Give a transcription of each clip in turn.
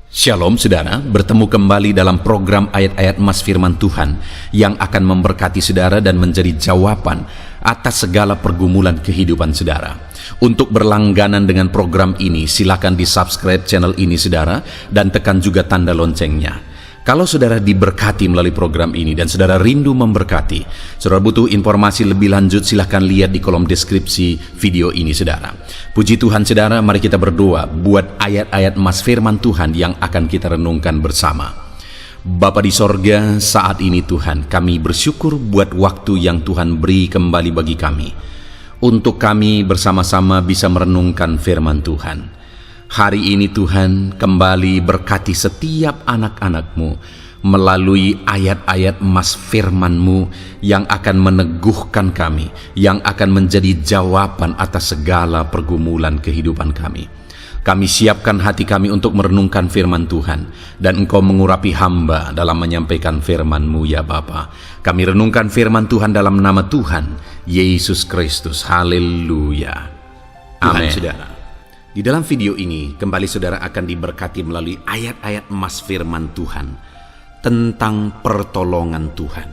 Shalom saudara, bertemu kembali dalam program ayat-ayat emas firman Tuhan yang akan memberkati saudara dan menjadi jawaban atas segala pergumulan kehidupan saudara. Untuk berlangganan dengan program ini, silakan di-subscribe channel ini saudara dan tekan juga tanda loncengnya. Kalau saudara diberkati melalui program ini dan saudara rindu memberkati, saudara butuh informasi lebih lanjut, silahkan lihat di kolom deskripsi video ini saudara. Puji Tuhan saudara, mari kita berdoa buat ayat-ayat emas firman Tuhan yang akan kita renungkan bersama. Bapa di sorga, saat ini Tuhan, kami bersyukur buat waktu yang Tuhan beri kembali bagi kami, untuk kami bersama-sama bisa merenungkan firman Tuhan. Hari ini Tuhan, kembali berkati setiap anak-anak-Mu melalui ayat-ayat emas firman-Mu yang akan meneguhkan kami, yang akan menjadi jawaban atas segala pergumulan kehidupan kami. Kami siapkan hati kami untuk merenungkan firman Tuhan, dan Engkau mengurapi hamba dalam menyampaikan firman-Mu ya Bapa. Kami renungkan firman Tuhan dalam nama Tuhan Yesus Kristus. Haleluya. Amin. Saudara, di dalam video ini kembali saudara akan diberkati melalui ayat-ayat emas firman Tuhan tentang pertolongan Tuhan,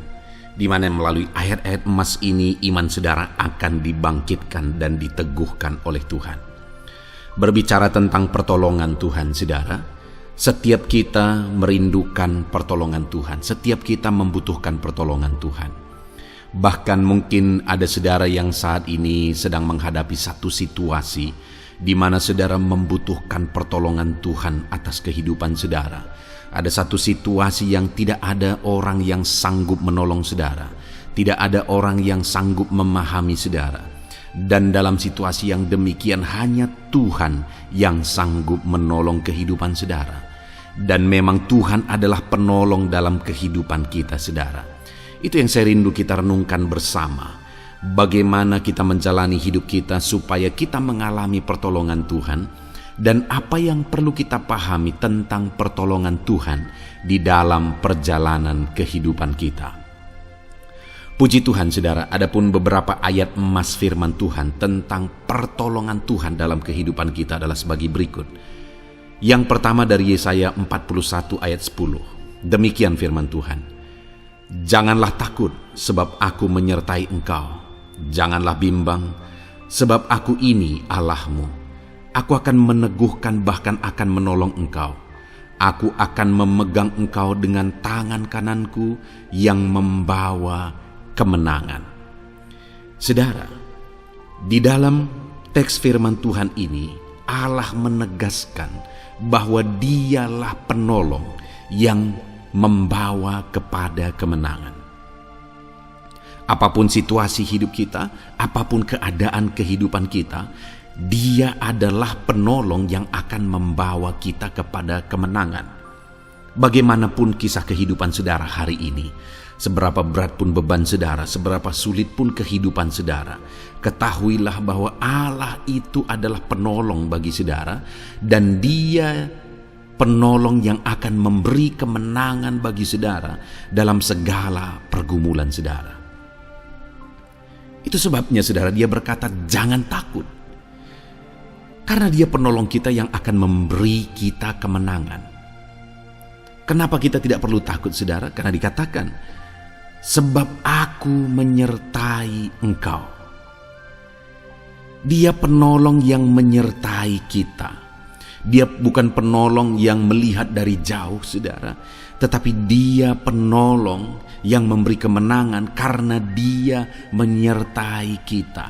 di mana melalui ayat-ayat emas ini iman saudara akan dibangkitkan dan diteguhkan oleh Tuhan. Berbicara tentang pertolongan Tuhan saudara, setiap kita merindukan pertolongan Tuhan, setiap kita membutuhkan pertolongan Tuhan. Bahkan mungkin ada saudara yang saat ini sedang menghadapi satu situasi di mana saudara membutuhkan pertolongan Tuhan atas kehidupan saudara. Ada satu situasi yang tidak ada orang yang sanggup menolong saudara, tidak ada orang yang sanggup memahami saudara. Dan dalam situasi yang demikian hanya Tuhan yang sanggup menolong kehidupan saudara. Dan memang Tuhan adalah penolong dalam kehidupan kita saudara. Itu yang saya rindu kita renungkan bersama. Bagaimana kita menjalani hidup kita supaya kita mengalami pertolongan Tuhan, dan apa yang perlu kita pahami tentang pertolongan Tuhan di dalam perjalanan kehidupan kita. Puji Tuhan saudara, adapun beberapa ayat emas firman Tuhan tentang pertolongan Tuhan dalam kehidupan kita adalah sebagai berikut. Yang pertama dari Yesaya 41 ayat 10. Demikian firman Tuhan. Janganlah takut, sebab aku menyertai engkau. Janganlah bimbang, sebab aku ini Allahmu. Aku akan meneguhkan, bahkan akan menolong engkau. Aku akan memegang engkau dengan tangan kananku yang membawa kemenangan. Saudara, di dalam teks firman Tuhan ini, Allah menegaskan bahwa Dialah penolong yang membawa kepada kemenangan. Apapun situasi hidup kita, apapun keadaan kehidupan kita, Dia adalah penolong yang akan membawa kita kepada kemenangan. Bagaimanapun kisah kehidupan saudara hari ini, seberapa berat pun beban saudara, seberapa sulit pun kehidupan saudara, ketahuilah bahwa Allah itu adalah penolong bagi saudara, dan Dia penolong yang akan memberi kemenangan bagi saudara dalam segala pergumulan saudara. Itu sebabnya saudara, Dia berkata jangan takut, karena Dia penolong kita yang akan memberi kita kemenangan. Kenapa kita tidak perlu takut saudara? Karena dikatakan, sebab aku menyertai engkau. Dia penolong yang menyertai kita. Dia bukan penolong yang melihat dari jauh saudara, tetapi Dia penolong yang memberi kemenangan karena Dia menyertai kita.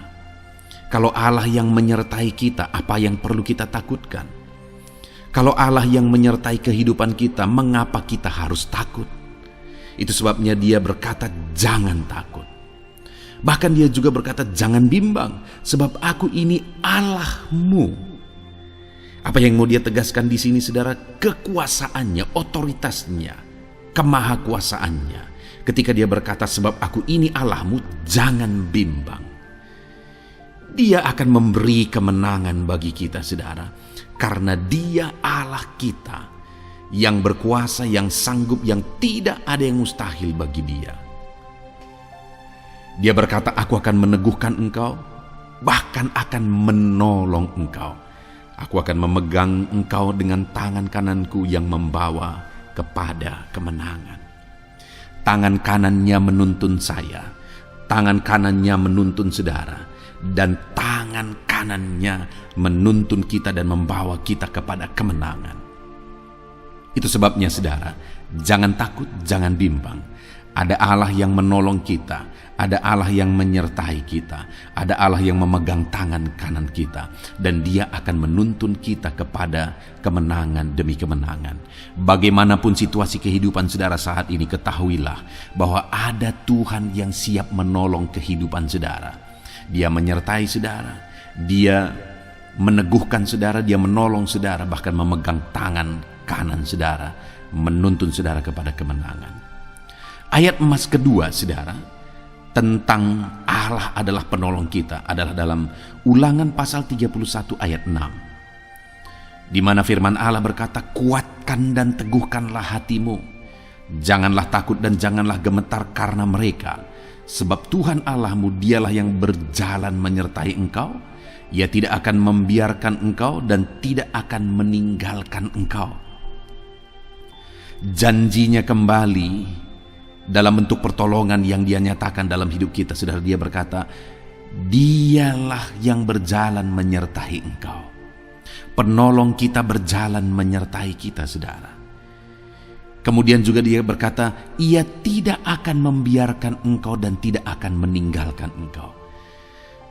Kalau Allah yang menyertai kita, apa yang perlu kita takutkan? Kalau Allah yang menyertai kehidupan kita, mengapa kita harus takut? Itu sebabnya Dia berkata jangan takut. Bahkan Dia juga berkata jangan bimbang, sebab aku ini Allahmu. Apa yang mau Dia tegaskan di sini saudara? Kekuasaannya, otoritasnya, kemahakuasaannya. Ketika Dia berkata sebab aku ini Allahmu, jangan bimbang. Dia akan memberi kemenangan bagi kita saudara, karena Dia Allah kita yang berkuasa, yang sanggup, yang tidak ada yang mustahil bagi Dia. Dia berkata aku akan meneguhkan engkau, bahkan akan menolong engkau. Aku akan memegang engkau dengan tangan kananku yang membawa kepada kemenangan. Tangan kanannya menuntun saya, tangan kanannya menuntun saudara, dan tangan kanannya menuntun kita dan membawa kita kepada kemenangan. Itu sebabnya saudara, jangan takut, jangan bimbang. Ada Allah yang menolong kita, ada Allah yang menyertai kita, ada Allah yang memegang tangan kanan kita, dan Dia akan menuntun kita kepada kemenangan demi kemenangan. Bagaimanapun situasi kehidupan saudara saat ini, ketahuilah bahwa ada Tuhan yang siap menolong kehidupan saudara. Dia menyertai saudara, Dia meneguhkan saudara, Dia menolong saudara, bahkan memegang tangan kanan saudara, menuntun saudara kepada kemenangan. Ayat emas kedua saudara tentang Allah adalah penolong kita adalah dalam Ulangan pasal 31 ayat 6, di mana firman Allah berkata, kuatkan dan teguhkanlah hatimu, janganlah takut dan janganlah gemetar karena mereka, sebab Tuhan Allahmu dialah yang berjalan menyertai engkau, Ia tidak akan membiarkan engkau dan tidak akan meninggalkan engkau. Janjinya kembali dalam bentuk pertolongan yang Dia nyatakan dalam hidup kita, saudara. Dia berkata, Dialah yang berjalan menyertai engkau. Penolong kita berjalan menyertai kita, saudara. Kemudian juga Dia berkata, Ia tidak akan membiarkan engkau dan tidak akan meninggalkan engkau.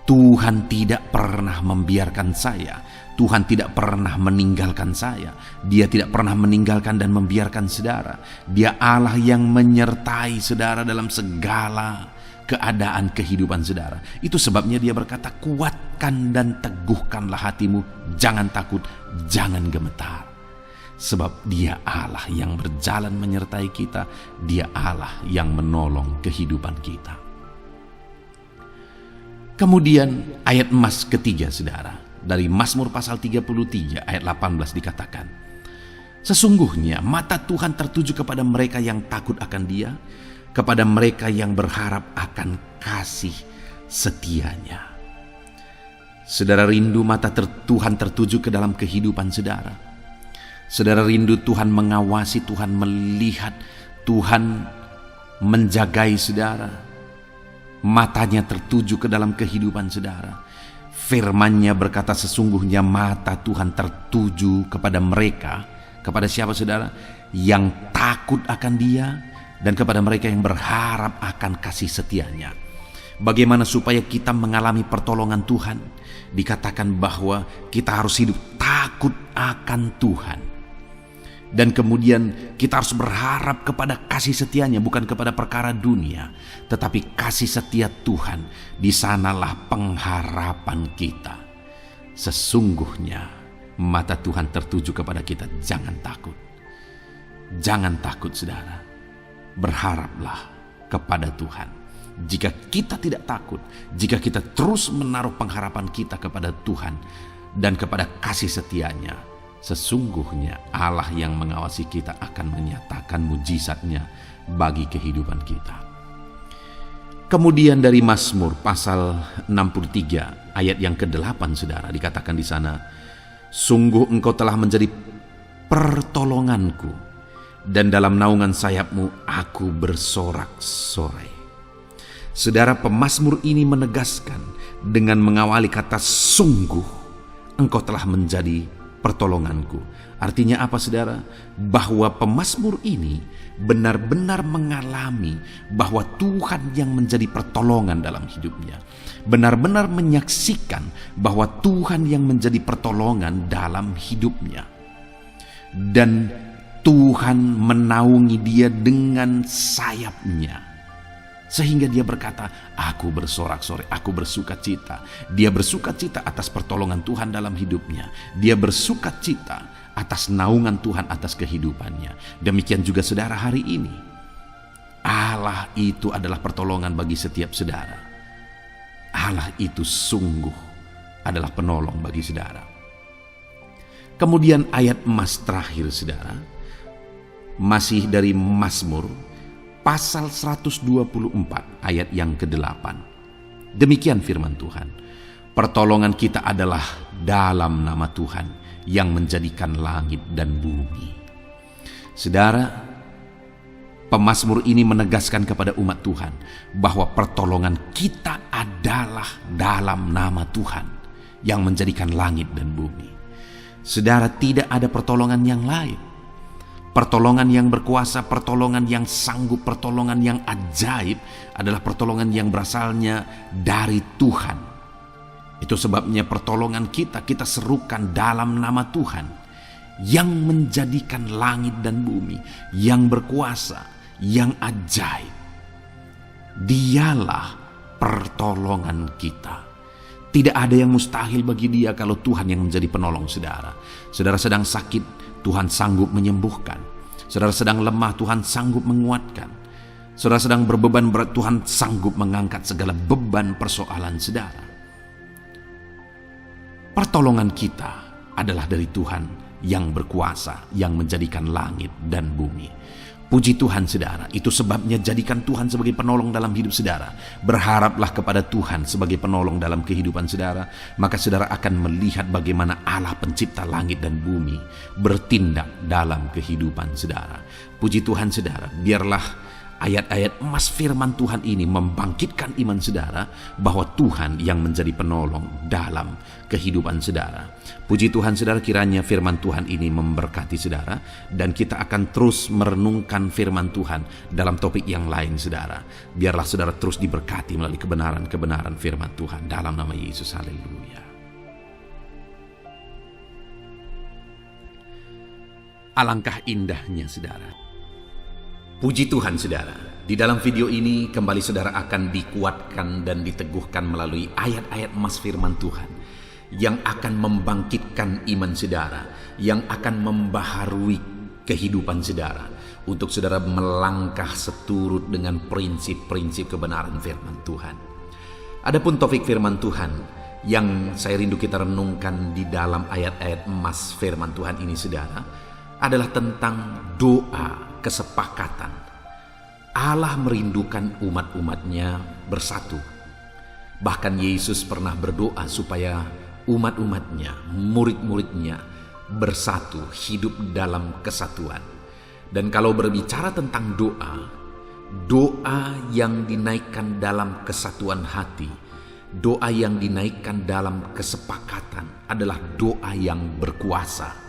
Tuhan tidak pernah membiarkan saya, Tuhan tidak pernah meninggalkan saya, Dia tidak pernah meninggalkan dan membiarkan saudara. Dia Allah yang menyertai saudara dalam segala keadaan kehidupan saudara. Itu sebabnya Dia berkata, kuatkan dan teguhkanlah hatimu, jangan takut, jangan gemetar. Sebab Dia Allah yang berjalan menyertai kita, Dia Allah yang menolong kehidupan kita. Kemudian ayat emas ketiga saudara, dari Mazmur pasal 33 ayat 18 dikatakan, sesungguhnya mata Tuhan tertuju kepada mereka yang takut akan Dia, kepada mereka yang berharap akan kasih setianya. Saudara rindu mata Tuhan tertuju ke dalam kehidupan saudara. Saudara rindu Tuhan mengawasi, Tuhan melihat, Tuhan menjagai saudara. Matanya tertuju ke dalam kehidupan saudara. Firman-Nya berkata, sesungguhnya mata Tuhan tertuju kepada mereka. Kepada siapa saudara? Yang takut akan Dia, dan kepada mereka yang berharap akan kasih setia-Nya. Bagaimana supaya kita mengalami pertolongan Tuhan? Dikatakan bahwa kita harus hidup takut akan Tuhan. Dan kemudian kita harus berharap kepada kasih setia-Nya, bukan kepada perkara dunia, tetapi kasih setia Tuhan. Di sanalah pengharapan kita. Sesungguhnya mata Tuhan tertuju kepada kita. Jangan takut. Jangan takut saudara. Berharaplah kepada Tuhan. Jika kita tidak takut, jika kita terus menaruh pengharapan kita kepada Tuhan dan kepada kasih setia-Nya, sesungguhnya Allah yang mengawasi kita akan menyatakan mujizat-Nya bagi kehidupan kita. Kemudian dari Mazmur pasal 63 ayat yang ke-8 saudara, dikatakan di sana, sungguh engkau telah menjadi pertolonganku, dan dalam naungan sayap-Mu aku bersorak-sorai. Saudara, pemazmur ini menegaskan dengan mengawali kata sungguh engkau telah menjadi pertolonganku. Artinya apa saudara? Bahwa pemazmur ini benar-benar mengalami bahwa Tuhan yang menjadi pertolongan dalam hidupnya. Benar-benar menyaksikan bahwa Tuhan yang menjadi pertolongan dalam hidupnya. Dan Tuhan menaungi dia dengan sayap-Nya. Sehingga dia berkata, aku bersorak-sorai, aku bersuka cita. Dia bersuka cita atas pertolongan Tuhan dalam hidupnya. Dia bersuka cita atas naungan Tuhan atas kehidupannya. Demikian juga saudara hari ini. Allah itu adalah pertolongan bagi setiap saudara. Allah itu sungguh adalah penolong bagi saudara. Kemudian ayat emas terakhir saudara, masih dari Mazmur pasal 124 ayat yang ke-8. Demikian firman Tuhan. Pertolongan kita adalah dalam nama Tuhan yang menjadikan langit dan bumi. Saudara, pemazmur ini menegaskan kepada umat Tuhan bahwa pertolongan kita adalah dalam nama Tuhan yang menjadikan langit dan bumi. Saudara, tidak ada pertolongan yang lain. Pertolongan yang berkuasa, pertolongan yang sanggup, pertolongan yang ajaib adalah pertolongan yang berasalnya dari Tuhan. Itu sebabnya pertolongan kita serukan dalam nama Tuhan yang menjadikan langit dan bumi, yang berkuasa, yang ajaib. Dialah pertolongan kita. Tidak ada yang mustahil bagi Dia kalau Tuhan yang menjadi penolong saudara. Saudara sedang sakit, Tuhan sanggup menyembuhkan. Saudara sedang lemah, Tuhan sanggup menguatkan. Saudara sedang berbeban berat, Tuhan sanggup mengangkat segala beban persoalan saudara. Pertolongan kita adalah dari Tuhan yang berkuasa, yang menjadikan langit dan bumi. Puji Tuhan saudara, itu sebabnya jadikan Tuhan sebagai penolong dalam hidup saudara. Berharaplah kepada Tuhan sebagai penolong dalam kehidupan saudara, maka saudara akan melihat bagaimana Allah pencipta langit dan bumi bertindak dalam kehidupan saudara. Puji Tuhan saudara, biarlah ayat-ayat emas firman Tuhan ini membangkitkan iman saudara bahwa Tuhan yang menjadi penolong dalam kehidupan saudara. Puji Tuhan saudara, kiranya firman Tuhan ini memberkati saudara, dan kita akan terus merenungkan firman Tuhan dalam topik yang lain saudara. Biarlah saudara terus diberkati melalui kebenaran-kebenaran firman Tuhan dalam nama Yesus. Haleluya. Alangkah indahnya saudara. Puji Tuhan saudara, di dalam video ini kembali saudara akan dikuatkan dan diteguhkan melalui ayat-ayat emas firman Tuhan yang akan membangkitkan iman saudara, yang akan membaharui kehidupan saudara untuk saudara melangkah seturut dengan prinsip-prinsip kebenaran firman Tuhan. Adapun topik firman Tuhan yang saya rindu kita renungkan di dalam ayat-ayat emas firman Tuhan ini saudara adalah tentang doa kesepakatan. Allah merindukan umat-umatnya bersatu. Bahkan Yesus pernah berdoa supaya umat-umatnya, murid-muridnya bersatu, hidup dalam kesatuan. Dan kalau berbicara tentang doa yang dinaikkan dalam kesatuan hati, doa yang dinaikkan dalam kesepakatan adalah doa yang berkuasa.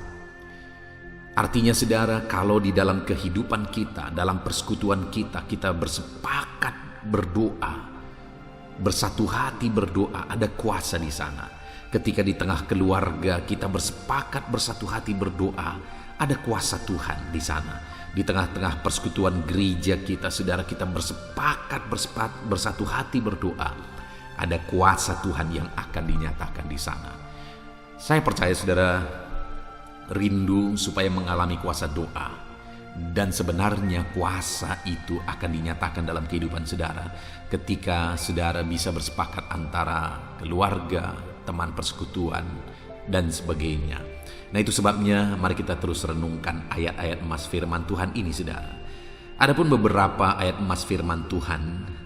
Artinya saudara, kalau di dalam kehidupan kita, dalam persekutuan kita bersepakat berdoa, bersatu hati berdoa, ada kuasa di sana. Ketika di tengah keluarga kita bersepakat bersatu hati berdoa, ada kuasa Tuhan di sana. Di tengah-tengah persekutuan gereja kita, saudara, kita bersepakat bersatu hati berdoa, ada kuasa Tuhan yang akan dinyatakan di sana. Saya percaya saudara rindu supaya mengalami kuasa doa, dan sebenarnya kuasa itu akan dinyatakan dalam kehidupan saudara ketika saudara bisa bersepakat antara keluarga, teman persekutuan, dan sebagainya. Nah, itu sebabnya mari kita terus renungkan ayat-ayat emas firman Tuhan ini saudara. Adapun beberapa ayat emas firman Tuhan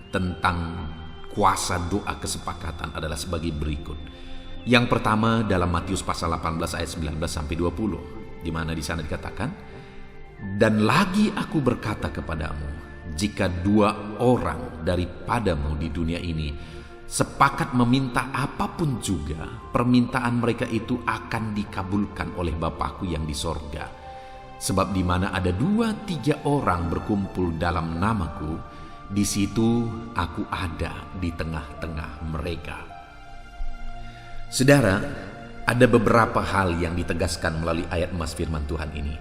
tentang kuasa doa kesepakatan adalah sebagai berikut. Yang pertama dalam Matius pasal 18 ayat 19 sampai 20, di mana di sana dikatakan, "Dan lagi aku berkata kepadamu, jika 2 orang daripadamu di dunia ini sepakat meminta apapun juga, permintaan mereka itu akan dikabulkan oleh Bapakku yang di sorga. Sebab di mana ada 2-3 orang berkumpul dalam namaku, di situ aku ada di tengah-tengah mereka." Saudara, ada beberapa hal yang ditegaskan melalui ayat emas firman Tuhan ini.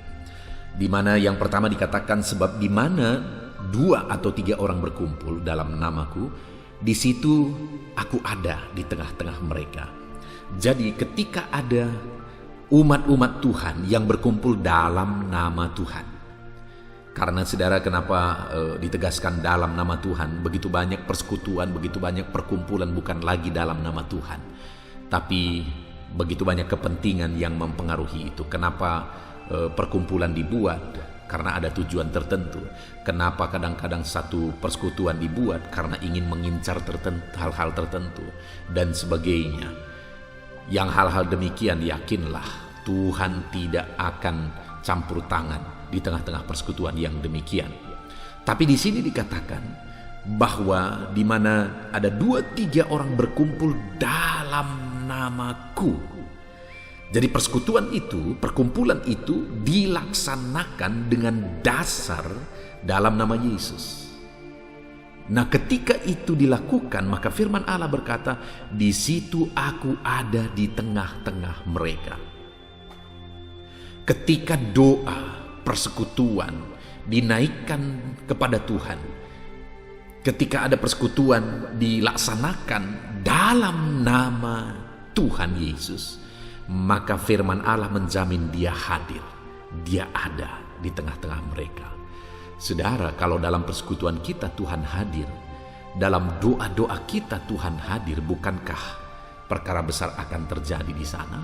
Di mana yang pertama dikatakan, sebab di mana 2 atau 3 orang berkumpul dalam namaku, di situ aku ada di tengah-tengah mereka. Jadi ketika ada umat-umat Tuhan yang berkumpul dalam nama Tuhan. Karena saudara, kenapa ditegaskan dalam nama Tuhan? Begitu banyak persekutuan, begitu banyak perkumpulan bukan lagi dalam nama Tuhan, tapi begitu banyak kepentingan yang mempengaruhi itu. Kenapa perkumpulan dibuat? Karena ada tujuan tertentu. Kenapa kadang-kadang satu persekutuan dibuat? Karena ingin mengincar hal-hal tertentu dan sebagainya. Yang hal-hal demikian yakinlah Tuhan tidak akan campur tangan di tengah-tengah persekutuan yang demikian. Tapi di sini dikatakan bahwa di mana ada 2-3 orang berkumpul dalam namaku. Jadi persekutuan itu, perkumpulan itu dilaksanakan dengan dasar dalam nama Yesus. Nah, ketika itu dilakukan, maka firman Allah berkata, di situ aku ada di tengah-tengah mereka. Ketika doa persekutuan dinaikkan kepada Tuhan, ketika ada persekutuan dilaksanakan dalam nama Tuhan Yesus, maka firman Allah menjamin dia hadir, dia ada di tengah-tengah mereka. Saudara, kalau dalam persekutuan kita Tuhan hadir, dalam doa-doa kita Tuhan hadir, bukankah perkara besar akan terjadi di sana?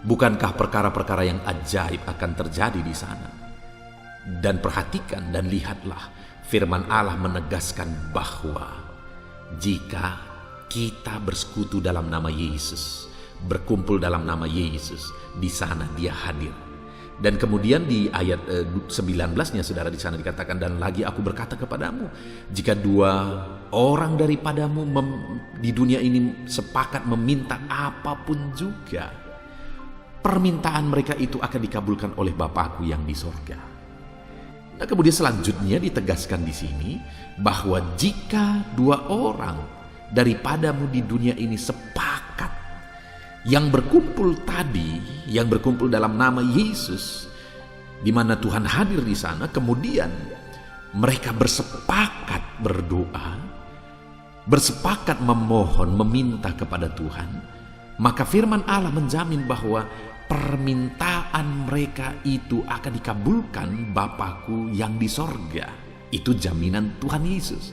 Bukankah perkara-perkara yang ajaib akan terjadi di sana? Dan perhatikan dan lihatlah, firman Allah menegaskan bahwa jika kita bersekutu dalam nama Yesus, berkumpul dalam nama Yesus, di sana dia hadir. Dan kemudian di ayat 19-nya saudara, di sana dikatakan, dan lagi aku berkata kepadamu, jika 2 orang daripadamu di dunia ini sepakat meminta apapun juga, permintaan mereka itu akan dikabulkan oleh Bapa-Ku yang di sorga. Nah, kemudian selanjutnya ditegaskan di sini bahwa jika 2 orang daripadamu di dunia ini sepakat, yang berkumpul tadi, yang berkumpul dalam nama Yesus, di mana Tuhan hadir di sana, kemudian mereka bersepakat berdoa, bersepakat memohon, meminta kepada Tuhan, maka firman Allah menjamin bahwa permintaan mereka itu akan dikabulkan Bapa-Ku yang di sorga. Itu jaminan Tuhan Yesus,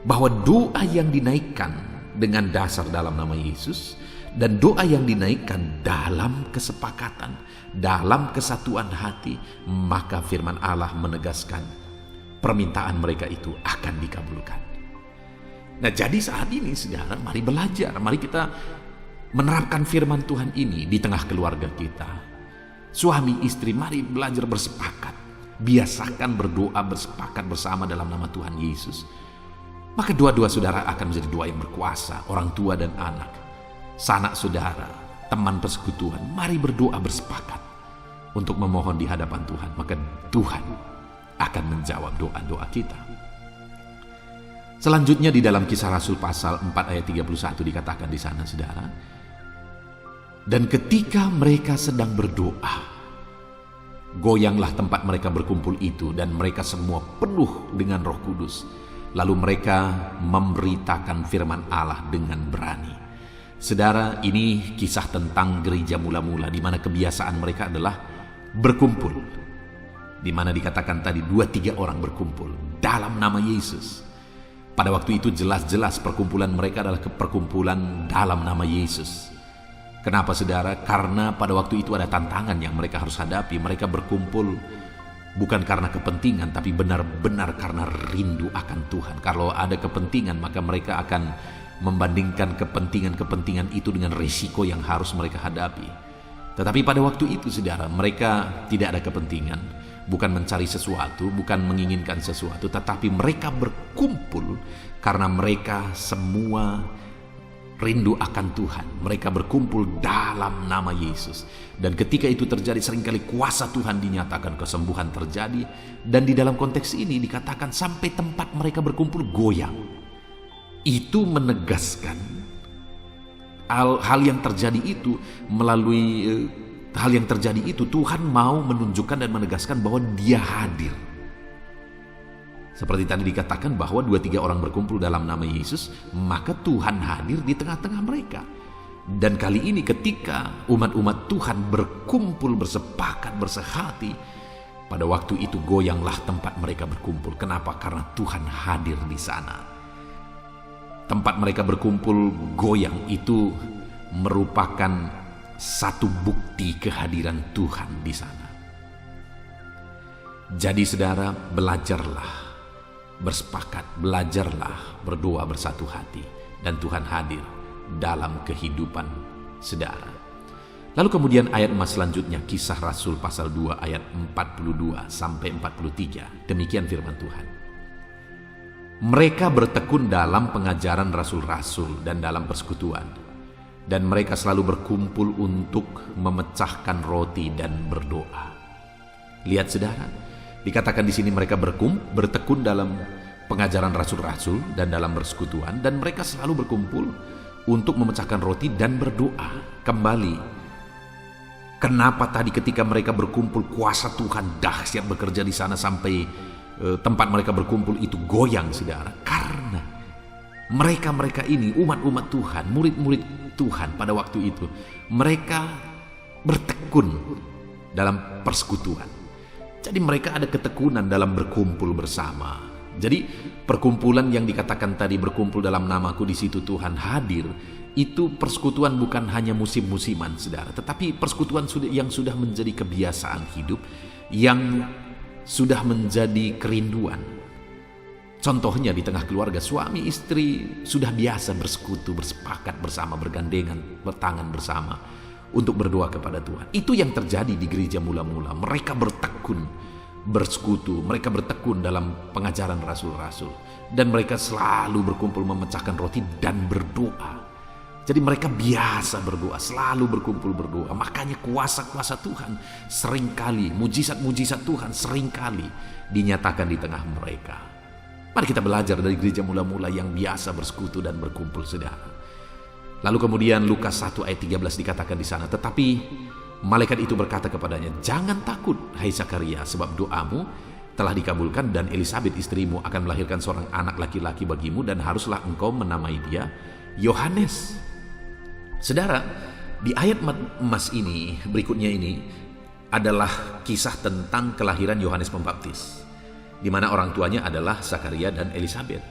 bahwa doa yang dinaikkan dengan dasar dalam nama Yesus, dan doa yang dinaikkan dalam kesepakatan, dalam kesatuan hati, maka firman Allah menegaskan permintaan mereka itu akan dikabulkan. Nah, jadi saat ini saudara, mari belajar, mari kita menerapkan firman Tuhan ini di tengah keluarga kita. Suami istri, mari belajar bersepakat, biasakan berdoa bersepakat bersama dalam nama Tuhan Yesus. Maka doa-doa saudara akan menjadi doa yang berkuasa. Orang tua dan anak, sanak saudara, teman persekutuan, mari berdoa bersepakat untuk memohon di hadapan Tuhan, maka Tuhan akan menjawab doa-doa kita. Selanjutnya di dalam Kisah Rasul pasal 4 ayat 31 dikatakan di sana saudara, dan ketika mereka sedang berdoa, goyanglah tempat mereka berkumpul itu, dan mereka semua penuh dengan Roh Kudus. Lalu mereka memberitakan firman Allah dengan berani. Saudara, ini kisah tentang gereja mula-mula, di mana kebiasaan mereka adalah berkumpul, di mana dikatakan tadi 2-3 orang berkumpul dalam nama Yesus. Pada waktu itu jelas-jelas perkumpulan mereka adalah perkumpulan dalam nama Yesus. Kenapa saudara? Karena pada waktu itu ada tantangan yang mereka harus hadapi. Mereka berkumpul bukan karena kepentingan, tapi benar-benar karena rindu akan Tuhan. Kalau ada kepentingan, maka mereka akan membandingkan kepentingan-kepentingan itu dengan risiko yang harus mereka hadapi. Tetapi pada waktu itu saudara, mereka tidak ada kepentingan, bukan mencari sesuatu, bukan menginginkan sesuatu, tetapi mereka berkumpul karena mereka semua rindu akan Tuhan. Mereka berkumpul dalam nama Yesus. Dan ketika itu terjadi, seringkali kuasa Tuhan dinyatakan, kesembuhan terjadi. Dan di dalam konteks ini dikatakan sampai tempat mereka berkumpul goyang. Itu menegaskan hal yang terjadi itu, melalui hal yang terjadi itu Tuhan mau menunjukkan dan menegaskan bahwa dia hadir. Seperti tadi dikatakan bahwa 2-3 orang berkumpul dalam nama Yesus, maka Tuhan hadir di tengah-tengah mereka. Dan kali ini ketika umat-umat Tuhan berkumpul, bersepakat, bersehati, pada waktu itu goyanglah tempat mereka berkumpul. Kenapa? Karena Tuhan hadir di sana. Tempat mereka berkumpul goyang itu merupakan satu bukti kehadiran Tuhan di sana. Jadi saudara, belajarlah bersepakat, belajarlah berdoa bersatu hati, dan Tuhan hadir dalam kehidupan saudara. Lalu kemudian ayat emas selanjutnya, Kisah Rasul pasal 2 ayat 42 sampai 43. Demikian firman Tuhan. Mereka bertekun dalam pengajaran rasul-rasul dan dalam persekutuan, dan mereka selalu berkumpul untuk memecahkan roti dan berdoa. Lihat saudara, dikatakan di sini mereka bertekun dalam pengajaran rasul-rasul dan dalam persekutuan, dan mereka selalu berkumpul untuk memecahkan roti dan berdoa. Kembali, kenapa tadi ketika mereka berkumpul kuasa Tuhan dahsyat bekerja di sana sampai tempat mereka berkumpul itu goyang saudara? Karena mereka ini umat-umat Tuhan, murid-murid Tuhan pada waktu itu, mereka bertekun dalam persekutuan. Jadi mereka ada ketekunan dalam berkumpul bersama. Jadi perkumpulan yang dikatakan tadi berkumpul dalam namaku, di situ Tuhan hadir, itu persekutuan bukan hanya musim-musiman saudara, tetapi persekutuan yang sudah menjadi kebiasaan hidup, yang sudah menjadi kerinduan. Contohnya di tengah keluarga, suami istri sudah biasa bersekutu, bersepakat bersama, bergandengan, bertangan bersama untuk berdoa kepada Tuhan. Itu yang terjadi di gereja mula-mula. Mereka bertekun, bersekutu, mereka bertekun dalam pengajaran rasul-rasul, dan mereka selalu berkumpul memecahkan roti dan berdoa. Jadi mereka biasa berdoa, selalu berkumpul berdoa. Makanya kuasa-kuasa Tuhan seringkali, mujizat-mujizat Tuhan seringkali dinyatakan di tengah mereka. Mari kita belajar dari gereja mula-mula yang biasa bersekutu dan berkumpul saudara. Lalu kemudian Lukas 1 ayat 13 dikatakan di sana, tetapi malaikat itu berkata kepadanya, jangan takut hai Zakaria, sebab doamu telah dikabulkan, dan Elisabet istrimu akan melahirkan seorang anak laki-laki bagimu, dan haruslah engkau menamai dia Yohanes. Saudara, di ayat emas ini, berikutnya ini adalah kisah tentang kelahiran Yohanes Pembaptis, di mana orang tuanya adalah Zakaria dan Elisabet.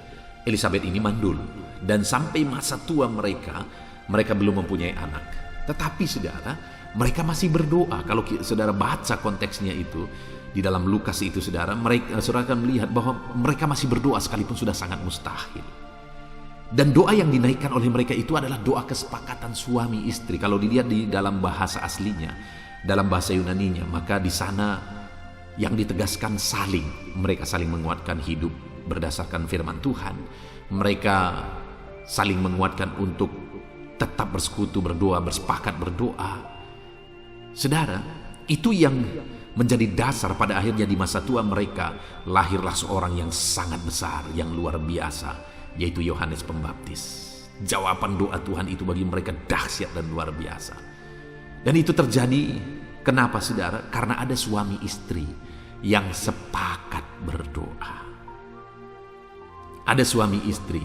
Elisabet ini mandul, dan sampai masa tua mereka belum mempunyai anak. Tetapi saudara, mereka masih berdoa. Kalau saudara baca konteksnya itu di dalam Lukas itu saudara akan melihat bahwa mereka masih berdoa sekalipun sudah sangat mustahil. Dan doa yang dinaikkan oleh mereka itu adalah doa kesepakatan suami istri. Kalau dilihat di dalam bahasa aslinya, dalam bahasa Yunaninya, maka di sana yang ditegaskan mereka saling menguatkan hidup berdasarkan firman Tuhan. Mereka saling menguatkan untuk tetap bersekutu, berdoa, bersepakat berdoa. Saudara, itu yang menjadi dasar pada akhirnya di masa tua mereka lahirlah seorang yang sangat besar, yang luar biasa, yaitu Yohanes Pembaptis. Jawaban doa Tuhan itu bagi mereka dahsyat dan luar biasa. Dan itu terjadi kenapa saudara? Karena ada suami istri yang sepakat berdoa. Ada suami istri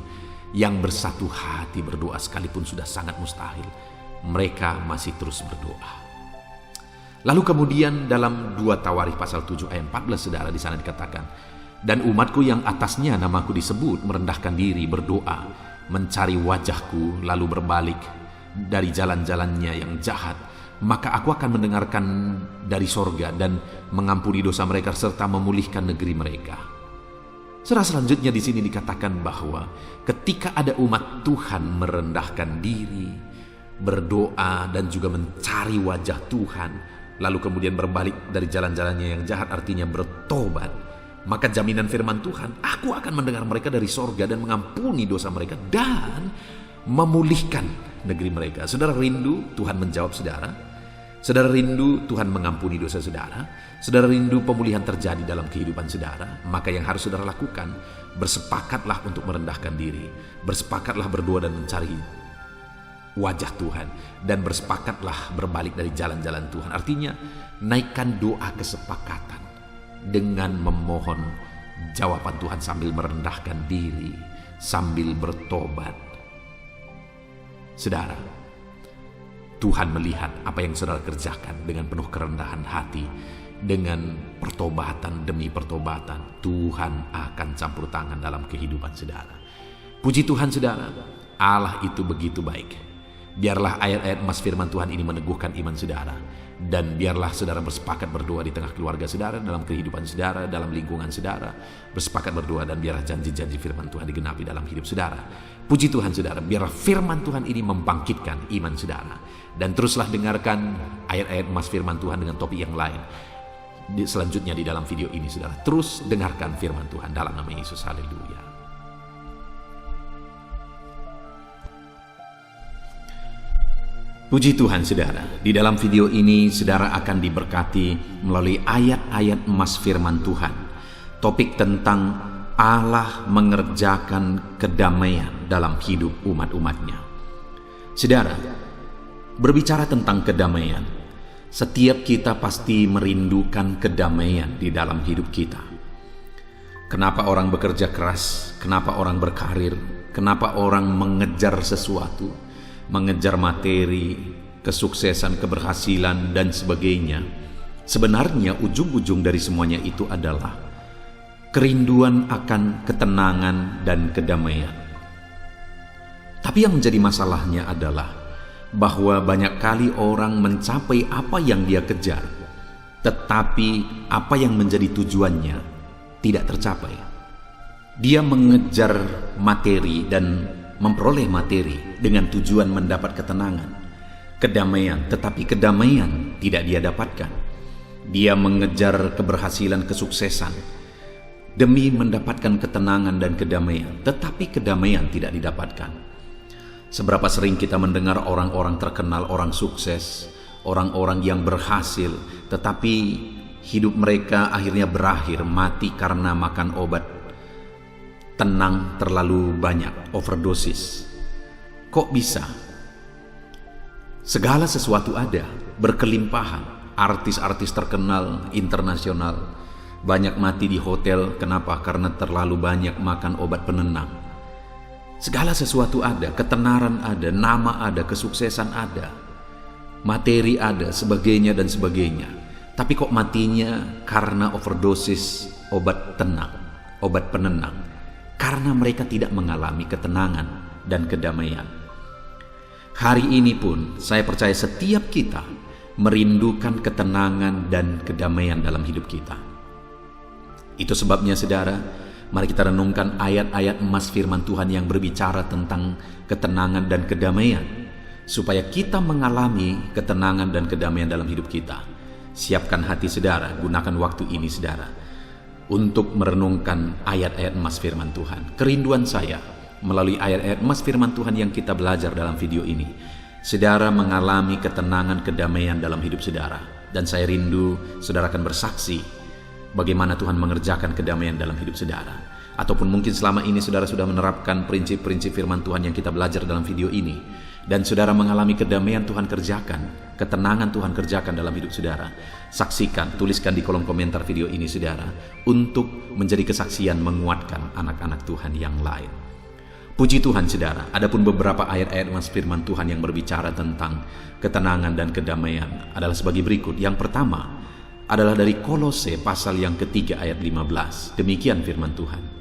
yang bersatu hati berdoa sekalipun sudah sangat mustahil. Mereka masih terus berdoa. Lalu kemudian dalam 2 Tawarikh pasal 7 ayat 14 saudara, di sana dikatakan, dan umatku yang atasnya namaku disebut merendahkan diri, berdoa, mencari wajahku, lalu berbalik dari jalan-jalannya yang jahat, maka aku akan mendengarkan dari sorga dan mengampuni dosa mereka serta memulihkan negeri mereka. Selanjutnya di sini dikatakan bahwa ketika ada umat Tuhan merendahkan diri, berdoa dan juga mencari wajah Tuhan, lalu kemudian berbalik dari jalan-jalannya yang jahat, artinya bertobat, maka jaminan firman Tuhan, aku akan mendengar mereka dari sorga dan mengampuni dosa mereka dan memulihkan negeri mereka. Saudara rindu Tuhan menjawab saudara? Saudara rindu Tuhan mengampuni dosa saudara? Saudara rindu pemulihan terjadi dalam kehidupan saudara? Maka yang harus saudara lakukan, bersepakatlah untuk merendahkan diri, bersepakatlah berdoa dan mencari wajah Tuhan, dan bersepakatlah berbalik dari jalan-jalan Tuhan. Artinya naikkan doa kesepakatan dengan memohon jawaban Tuhan sambil merendahkan diri, sambil bertobat. Saudara, Tuhan melihat apa yang saudara kerjakan dengan penuh kerendahan hati, dengan pertobatan demi pertobatan. Tuhan akan campur tangan dalam kehidupan saudara. Puji Tuhan saudara, Allah itu begitu baik. Biarlah ayat-ayat emas firman Tuhan ini meneguhkan iman saudara. Dan biarlah saudara bersepakat berdoa di tengah keluarga saudara, dalam kehidupan saudara, dalam lingkungan saudara. Bersepakat berdoa dan biarlah janji-janji firman Tuhan digenapi dalam hidup saudara. Puji Tuhan saudara, biarlah firman Tuhan ini membangkitkan iman saudara. Dan teruslah dengarkan ayat-ayat emas firman Tuhan dengan topik yang lain selanjutnya di dalam video ini saudara. Terus dengarkan firman Tuhan dalam nama Yesus. Haleluya. Puji Tuhan saudara, di dalam video ini saudara akan diberkati melalui ayat-ayat emas firman Tuhan. Topik tentang Allah mengerjakan kedamaian dalam hidup umat-umatnya. Saudara, berbicara tentang kedamaian, setiap kita pasti merindukan kedamaian di dalam hidup kita. Kenapa orang bekerja keras? Kenapa orang berkarir? Kenapa orang mengejar sesuatu? Mengejar materi, kesuksesan, keberhasilan, dan sebagainya. Sebenarnya ujung-ujung dari semuanya itu adalah kerinduan akan ketenangan dan kedamaian. Tapi yang menjadi masalahnya adalah bahwa banyak kali orang mencapai apa yang dia kejar, tetapi apa yang menjadi tujuannya tidak tercapai. Dia mengejar materi dan memperoleh materi dengan tujuan mendapat ketenangan, kedamaian, tetapi kedamaian tidak dia dapatkan. Dia mengejar keberhasilan, kesuksesan demi mendapatkan ketenangan dan kedamaian, tetapi kedamaian tidak didapatkan. Seberapa sering kita mendengar orang-orang terkenal, orang sukses, orang-orang yang berhasil, tetapi hidup mereka akhirnya berakhir mati karena makan obat tenang terlalu banyak, overdosis. Kok bisa? Segala sesuatu ada, berkelimpahan. Artis-artis terkenal, internasional, banyak mati di hotel. Kenapa? Karena terlalu banyak makan obat penenang. Segala sesuatu ada, ketenaran ada, nama ada, kesuksesan ada, materi ada, sebagainya dan sebagainya. Tapi kok matinya karena overdosis obat tenang, obat penenang? Karena mereka tidak mengalami ketenangan dan kedamaian. Hari ini pun saya percaya setiap kita merindukan ketenangan dan kedamaian dalam hidup kita. Itu sebabnya saudara, mari kita renungkan ayat-ayat emas firman Tuhan yang berbicara tentang ketenangan dan kedamaian, supaya kita mengalami ketenangan dan kedamaian dalam hidup kita. Siapkan hati saudara, gunakan waktu ini saudara untuk merenungkan ayat-ayat emas firman Tuhan. Kerinduan saya melalui ayat-ayat emas firman Tuhan yang kita belajar dalam video ini, saudara mengalami ketenangan, kedamaian dalam hidup saudara. Dan saya rindu saudara akan bersaksi bagaimana Tuhan mengerjakan kedamaian dalam hidup saudara. Ataupun mungkin selama ini saudara sudah menerapkan prinsip-prinsip firman Tuhan yang kita belajar dalam video ini, dan saudara mengalami kedamaian Tuhan kerjakan, ketenangan Tuhan kerjakan dalam hidup saudara. Saksikan, tuliskan di kolom komentar video ini saudara, untuk menjadi kesaksian menguatkan anak-anak Tuhan yang lain. Puji Tuhan saudara, adapun beberapa ayat-ayat emas firman Tuhan yang berbicara tentang ketenangan dan kedamaian adalah sebagai berikut. Yang pertama adalah dari Kolose pasal yang ketiga ayat 15. Demikian firman Tuhan.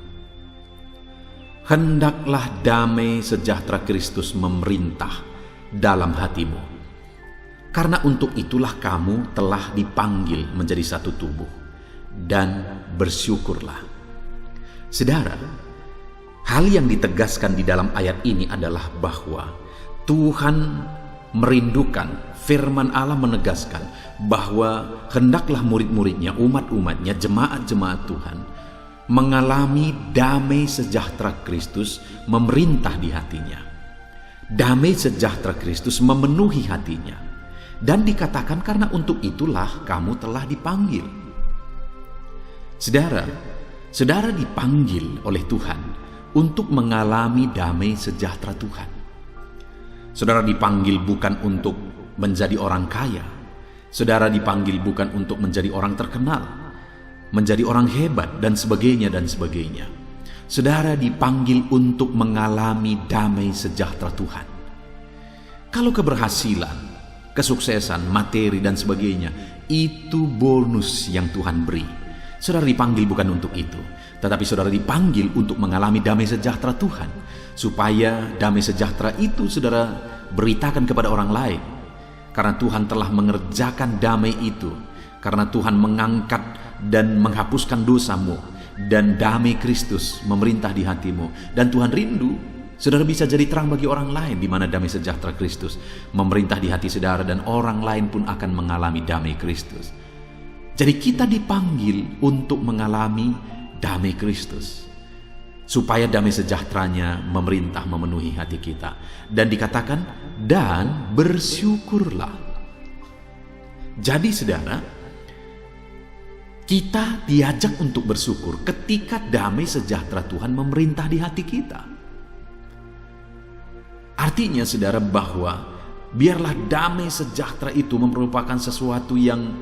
Hendaklah damai sejahtera Kristus memerintah dalam hatimu, karena untuk itulah kamu telah dipanggil menjadi satu tubuh, dan bersyukurlah. Saudara, hal yang ditegaskan di dalam ayat ini adalah bahwa Tuhan merindukan, firman Allah menegaskan bahwa hendaklah murid-muridnya, umat-umatnya, jemaat-jemaat Tuhan mengalami damai sejahtera Kristus memerintah di hatinya. Damai sejahtera Kristus memenuhi hatinya. Dan dikatakan karena untuk itulah kamu telah dipanggil. Saudara dipanggil oleh Tuhan untuk mengalami damai sejahtera Tuhan. Saudara dipanggil bukan untuk menjadi orang kaya. Saudara dipanggil bukan untuk menjadi orang terkenal, menjadi orang hebat, dan sebagainya dan sebagainya. Saudara dipanggil untuk mengalami damai sejahtera Tuhan. Kalau keberhasilan, kesuksesan, materi dan sebagainya, itu bonus yang Tuhan beri. Saudara dipanggil bukan untuk itu, Tetapi saudara dipanggil untuk mengalami damai sejahtera Tuhan, supaya damai sejahtera itu saudara beritakan kepada orang lain. Karena Tuhan telah mengerjakan damai itu, karena Tuhan mengangkat dan menghapuskan dosamu, dan damai Kristus memerintah di hatimu. Dan Tuhan rindu saudara bisa jadi terang bagi orang lain, di mana damai sejahtera Kristus memerintah di hati saudara, dan orang lain pun akan mengalami damai Kristus. Jadi kita dipanggil untuk mengalami damai Kristus, supaya damai sejahteranya memerintah memenuhi hati kita. Dan dikatakan, dan bersyukurlah. Jadi saudara, kita diajak untuk bersyukur ketika damai sejahtera Tuhan memerintah di hati kita. Artinya saudara, bahwa biarlah damai sejahtera itu merupakan sesuatu yang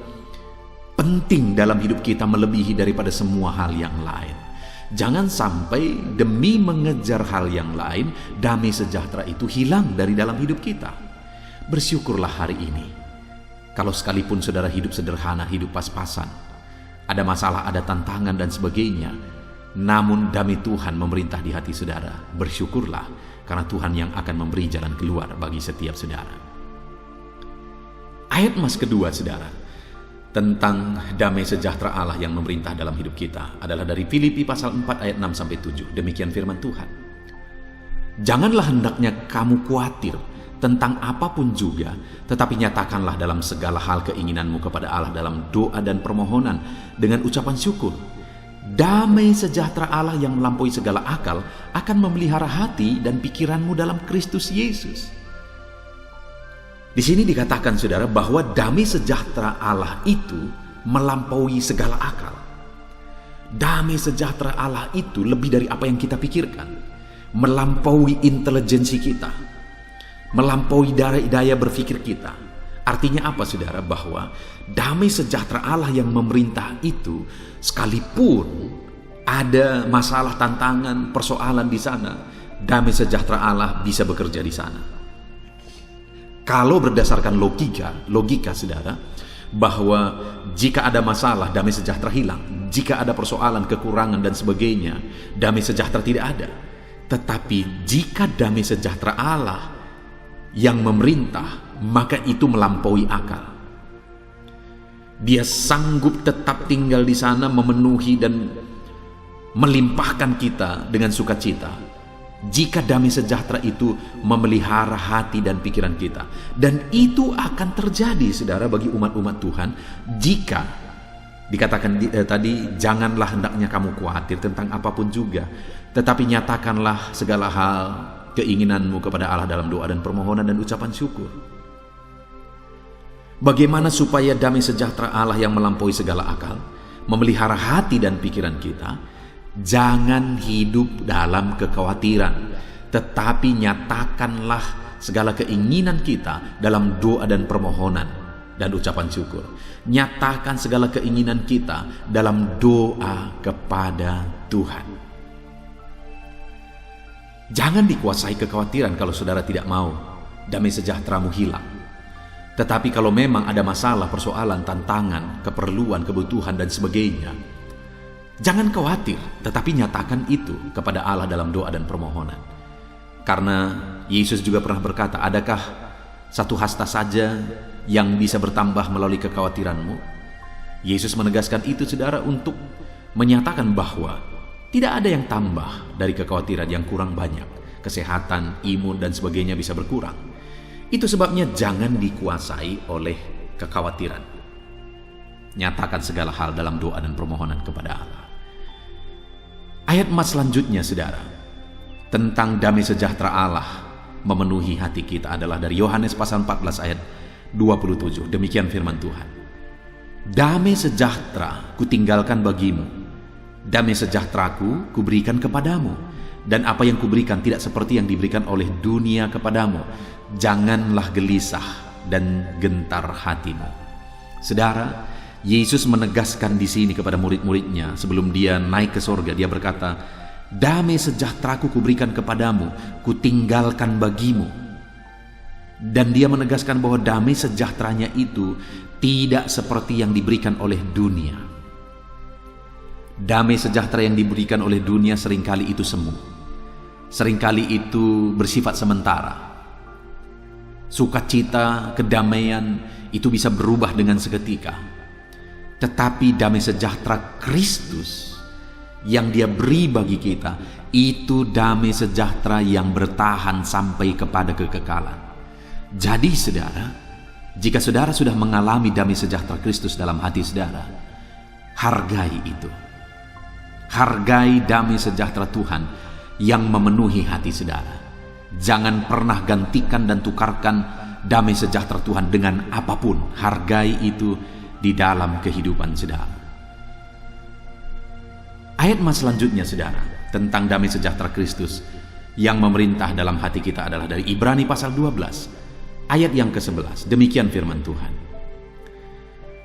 penting dalam hidup kita, melebihi daripada semua hal yang lain. Jangan sampai demi mengejar hal yang lain, damai sejahtera itu hilang dari dalam hidup kita. Bersyukurlah hari ini. Kalau sekalipun saudara hidup sederhana, hidup pas-pasan, ada masalah, ada tantangan dan sebagainya, namun damai Tuhan memerintah di hati saudara. Bersyukurlah, karena Tuhan yang akan memberi jalan keluar bagi setiap saudara. Ayat mas kedua saudara, tentang damai sejahtera Allah yang memerintah dalam hidup kita adalah dari Filipi pasal 4 ayat 6-7. Demikian firman Tuhan. Janganlah hendaknya kamu khawatir tentang apapun juga, tetapi nyatakanlah dalam segala hal keinginanmu kepada Allah dalam doa dan permohonan dengan ucapan syukur. Damai sejahtera Allah yang melampaui segala akal akan memelihara hati dan pikiranmu dalam Kristus Yesus. Di sini dikatakan saudara bahwa damai sejahtera Allah itu melampaui segala akal. Damai sejahtera Allah itu lebih dari apa yang kita pikirkan, melampaui intelijensi kita, melampaui daya berpikir kita. Artinya apa saudara? Bahwa damai sejahtera Allah yang memerintah itu, sekalipun ada masalah, tantangan, persoalan di sana, damai sejahtera Allah bisa bekerja di sana. Kalau berdasarkan logika saudara, bahwa jika ada masalah, damai sejahtera hilang. Jika ada persoalan, kekurangan dan sebagainya, damai sejahtera tidak ada. Tetapi jika damai sejahtera Allah yang memerintah, maka itu melampaui akal. Dia sanggup tetap tinggal di sana, memenuhi dan melimpahkan kita dengan sukacita. Jika damai sejahtera itu memelihara hati dan pikiran kita. Dan itu akan terjadi saudara bagi umat-umat Tuhan jika dikatakan tadi, janganlah hendaknya kamu khawatir tentang apapun juga, tetapi nyatakanlah segala hal keinginanmu kepada Allah dalam doa dan permohonan dan ucapan syukur. Bagaimana supaya damai sejahtera Allah yang melampaui segala akal memelihara hati dan pikiran kita? Jangan hidup dalam kekhawatiran, tetapi nyatakanlah segala keinginan kita dalam doa dan permohonan dan ucapan syukur. Nyatakan segala keinginan kita dalam doa kepada Tuhan. Jangan dikuasai kekhawatiran kalau saudara tidak mau damai sejahteramu hilang. Tetapi kalau memang ada masalah, persoalan, tantangan, keperluan, kebutuhan dan sebagainya, jangan khawatir, tetapi nyatakan itu kepada Allah dalam doa dan permohonan. Karena Yesus juga pernah berkata, adakah satu hasta saja yang bisa bertambah melalui kekhawatiranmu? Yesus menegaskan itu saudara untuk menyatakan bahwa tidak ada yang tambah dari kekhawatiran yang kurang banyak. Kesehatan, imun dan sebagainya bisa berkurang. Itu sebabnya jangan dikuasai oleh kekhawatiran. Nyatakan segala hal dalam doa dan permohonan kepada Allah. Ayat emas selanjutnya saudara, tentang damai sejahtera Allah memenuhi hati kita adalah dari Yohanes pasal 14 ayat 27. Demikian firman Tuhan. Damai sejahtera kutinggalkan bagimu, damai sejahteraku kuberikan kepadamu, dan apa yang kuberikan tidak seperti yang diberikan oleh dunia kepadamu. Janganlah gelisah dan gentar hatimu. Saudara, Yesus menegaskan di sini kepada murid-muridnya sebelum dia naik ke sorga. Dia berkata, damai sejahteraku kuberikan kepadamu, kutinggalkan bagimu. Dan dia menegaskan bahwa damai sejahteranya itu tidak seperti yang diberikan oleh dunia. Damai sejahtera yang diberikan oleh dunia seringkali itu semu. Seringkali itu bersifat sementara. Sukacita, kedamaian itu bisa berubah dengan seketika. Tetapi damai sejahtera Kristus yang Dia beri bagi kita, itu damai sejahtera yang bertahan sampai kepada kekekalan. Jadi saudara, jika saudara sudah mengalami damai sejahtera Kristus dalam hati saudara, hargai itu. Hargai damai sejahtera Tuhan yang memenuhi hati saudara. Jangan pernah gantikan dan tukarkan damai sejahtera Tuhan dengan apapun. Hargai itu di dalam kehidupan saudara. Ayat mas selanjutnya saudara, tentang damai sejahtera Kristus yang memerintah dalam hati kita adalah dari Ibrani pasal 12 ayat yang ke-11. Demikian firman Tuhan.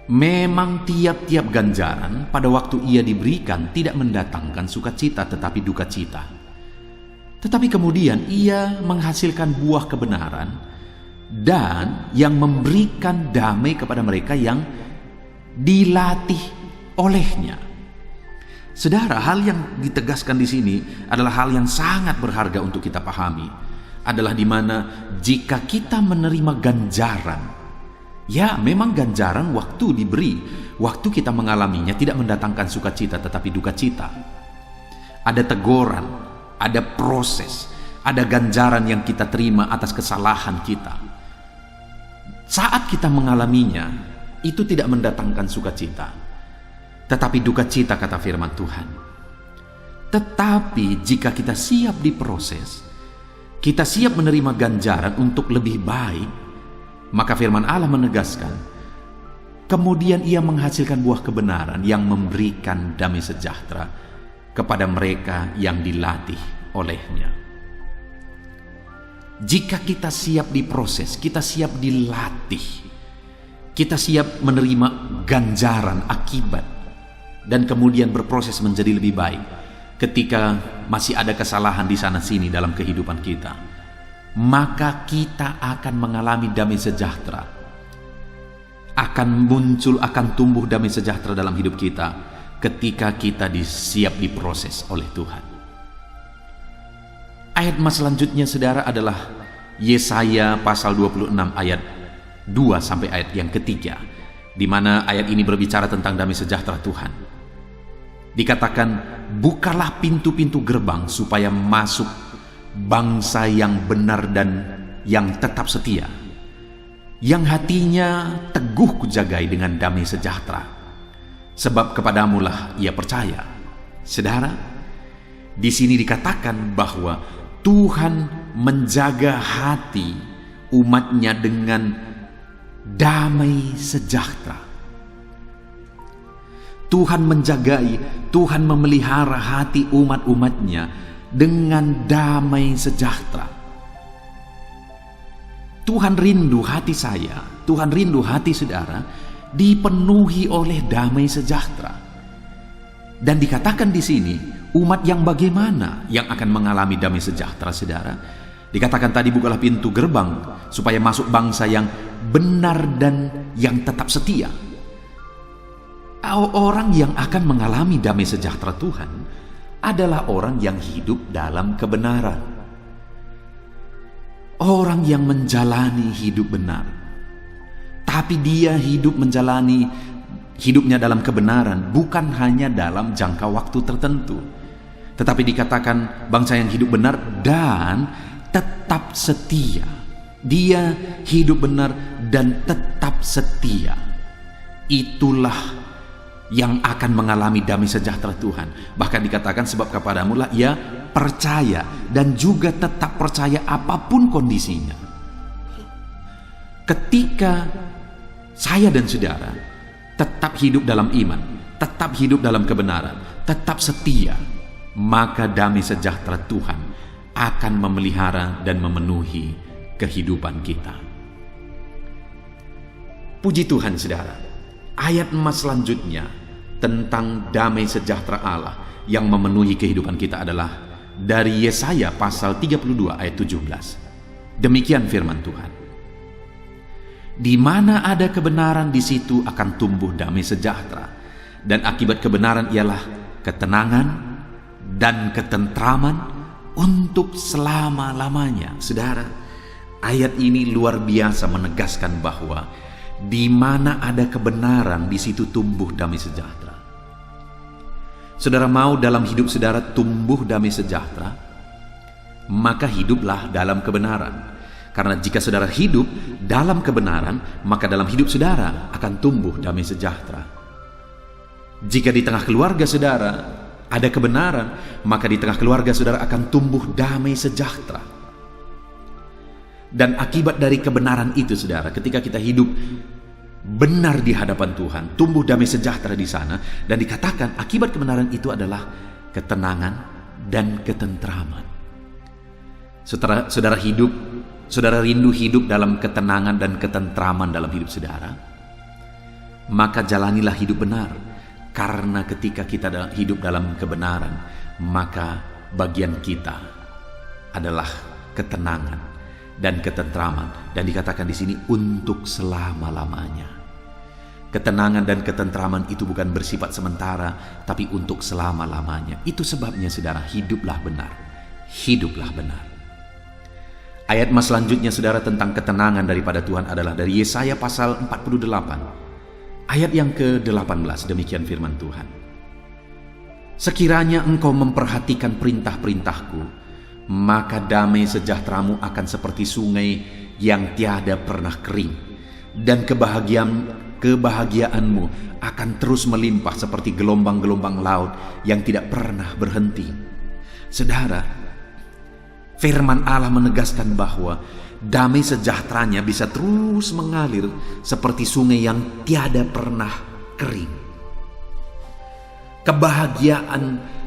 Memang tiap-tiap ganjaran pada waktu ia diberikan tidak mendatangkan sukacita tetapi duka cita. Tetapi kemudian ia menghasilkan buah kebenaran dan yang memberikan damai kepada mereka yang dilatih olehnya. Saudara, hal yang ditegaskan di sini adalah hal yang sangat berharga untuk kita pahami. Adalah di mana jika kita menerima ganjaran, ya memang ganjaran waktu diberi, waktu kita mengalaminya tidak mendatangkan sukacita tetapi duka cita. Ada teguran, ada proses, ada ganjaran yang kita terima atas kesalahan kita. Saat kita mengalaminya, itu tidak mendatangkan sukacita, tetapi duka cita kata firman Tuhan. Tetapi jika kita siap diproses, kita siap menerima ganjaran untuk lebih baik, maka firman Allah menegaskan, kemudian ia menghasilkan buah kebenaran yang memberikan damai sejahtera kepada mereka yang dilatih olehnya. Jika kita siap diproses, kita siap dilatih, kita siap menerima ganjaran akibat, dan kemudian berproses menjadi lebih baik ketika masih ada kesalahan di sana sini dalam kehidupan kita, maka kita akan mengalami damai sejahtera. Akan muncul, akan tumbuh damai sejahtera dalam hidup kita ketika kita siap diproses oleh Tuhan. Ayat mas selanjutnya saudara adalah Yesaya pasal 26 ayat 2 sampai ayat yang ketiga, di mana ayat ini berbicara tentang damai sejahtera Tuhan. Dikatakan, bukalah pintu-pintu gerbang supaya masuk bangsa yang benar dan yang tetap setia, yang hatinya teguh kujagai dengan damai sejahtera, sebab kepadamulah ia percaya. Saudara, di sini dikatakan bahwa Tuhan menjaga hati umatnya dengan damai sejahtera. Tuhan menjagai, Tuhan memelihara hati umat-umatnya dengan damai sejahtera. Tuhan rindu hati saya, Tuhan rindu hati saudara dipenuhi oleh damai sejahtera. Dan dikatakan di sini, umat yang bagaimana yang akan mengalami damai sejahtera saudara? Dikatakan tadi, bukalah pintu gerbang supaya masuk bangsa yang benar dan yang tetap setia. Orang yang akan mengalami damai sejahtera Tuhan adalah orang yang hidup dalam kebenaran. Orang yang menjalani hidup benar. Tapi dia hidup menjalani hidupnya dalam kebenaran bukan hanya dalam jangka waktu tertentu. Tetapi dikatakan bangsa yang hidup benar dan tetap setia. Dia hidup benar dan tetap setia. Itulah yang akan mengalami damai sejahtera Tuhan. Bahkan dikatakan, sebab kepadamulah ia percaya dan juga tetap percaya apapun kondisinya. Ketika saya dan saudara tetap hidup dalam iman, tetap hidup dalam kebenaran, tetap setia, maka damai sejahtera Tuhan akan memelihara dan memenuhi kehidupan kita. Puji Tuhan saudara. Ayat emas selanjutnya tentang damai sejahtera Allah yang memenuhi kehidupan kita adalah dari Yesaya pasal 32 ayat 17. Demikian firman Tuhan. Di mana ada kebenaran, di situ akan tumbuh damai sejahtera, dan akibat kebenaran ialah ketenangan, dan ketentraman untuk selama-lamanya. Saudara, ayat ini luar biasa menegaskan bahwa di mana ada kebenaran, di situ tumbuh damai sejahtera. Saudara mau dalam hidup saudara tumbuh damai sejahtera, maka hiduplah dalam kebenaran. Karena jika saudara hidup dalam kebenaran, maka dalam hidup saudara akan tumbuh damai sejahtera. Jika di tengah keluarga saudara ada kebenaran, maka di tengah keluarga saudara akan tumbuh damai sejahtera. Dan akibat dari kebenaran itu saudara, ketika kita hidup benar di hadapan Tuhan, tumbuh damai sejahtera di sana, dan dikatakan akibat kebenaran itu adalah ketenangan dan ketentraman. Saudara rindu hidup dalam ketenangan dan ketentraman dalam hidup saudara, maka jalanilah hidup benar. Karena ketika kita hidup dalam kebenaran, maka bagian kita adalah ketenangan dan ketentraman. Dan dikatakan di sini untuk selama-lamanya. Ketenangan dan ketentraman itu bukan bersifat sementara, tapi untuk selama-lamanya. Itu sebabnya saudara, hiduplah benar. Hiduplah benar. Ayat mas selanjutnya saudara tentang ketenangan daripada Tuhan adalah dari Yesaya pasal 48. Ayat yang ke-18, demikian firman Tuhan. Sekiranya engkau memperhatikan perintah-perintahku, maka damai sejahteramu akan seperti sungai yang tiada pernah kering, dan kebahagiaanmu akan terus melimpah seperti gelombang-gelombang laut yang tidak pernah berhenti. Saudara, firman Allah menegaskan bahwa damai sejahteranya bisa terus mengalir seperti sungai yang tiada pernah kering. Kebahagiaan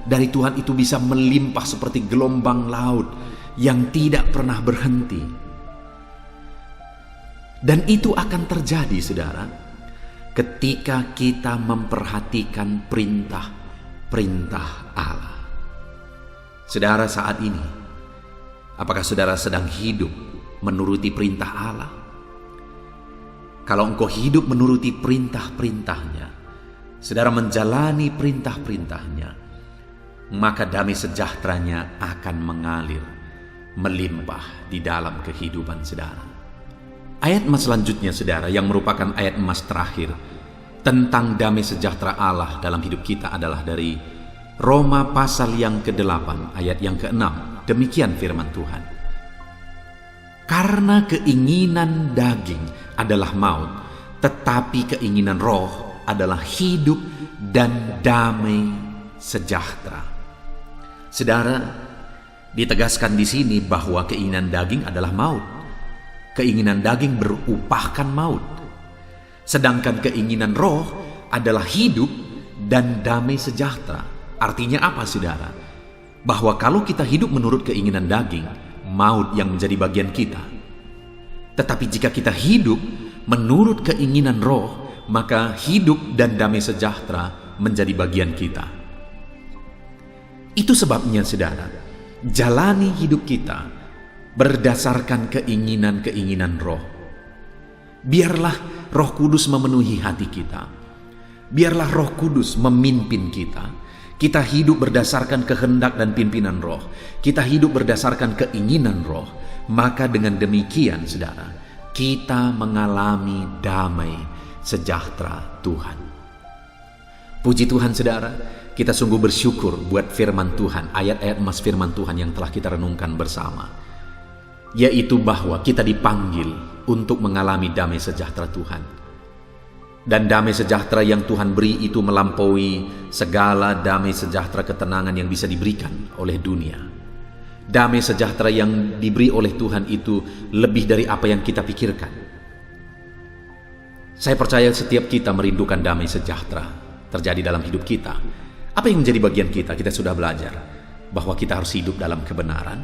dari Tuhan itu bisa melimpah seperti gelombang laut yang tidak pernah berhenti. Dan itu akan terjadi saudara, ketika kita memperhatikan perintah-perintah Allah. Saudara, saat ini apakah saudara sedang hidup menuruti perintah Allah? Kalau engkau hidup menuruti perintah-perintahnya, saudara menjalani perintah-perintahnya, maka damai sejahteranya akan mengalir, melimpah di dalam kehidupan saudara. Ayat emas selanjutnya saudara, yang merupakan ayat emas terakhir tentang damai sejahtera Allah dalam hidup kita adalah dari Roma pasal yang ke-8 ayat yang ke-6. Demikian firman Tuhan. Karena keinginan daging adalah maut, tetapi keinginan roh adalah hidup dan damai sejahtera. Saudara, ditegaskan di sini bahwa keinginan daging adalah maut. Keinginan daging berupahkan maut. Sedangkan keinginan roh adalah hidup dan damai sejahtera. Artinya apa saudara? Bahwa kalau kita hidup menurut keinginan daging, maut yang menjadi bagian kita. Tetapi jika kita hidup menurut keinginan roh, maka hidup dan damai sejahtera menjadi bagian kita. Itu sebabnya saudara, jalani hidup kita berdasarkan keinginan-keinginan roh. Biarlah Roh Kudus memenuhi hati kita. Biarlah Roh Kudus memimpin kita. Kita hidup berdasarkan kehendak dan pimpinan roh. Kita hidup berdasarkan keinginan roh. Maka dengan demikian saudara, kita mengalami damai sejahtera Tuhan. Puji Tuhan saudara, kita sungguh bersyukur buat firman Tuhan, ayat-ayat emas firman Tuhan yang telah kita renungkan bersama. Yaitu bahwa kita dipanggil untuk mengalami damai sejahtera Tuhan. Dan damai sejahtera yang Tuhan beri itu melampaui segala damai sejahtera ketenangan yang bisa diberikan oleh dunia. Damai sejahtera yang diberi oleh Tuhan itu lebih dari apa yang kita pikirkan. Saya percaya setiap kita merindukan damai sejahtera terjadi dalam hidup kita. Apa yang menjadi bagian kita? Kita sudah belajar bahwa kita harus hidup dalam kebenaran.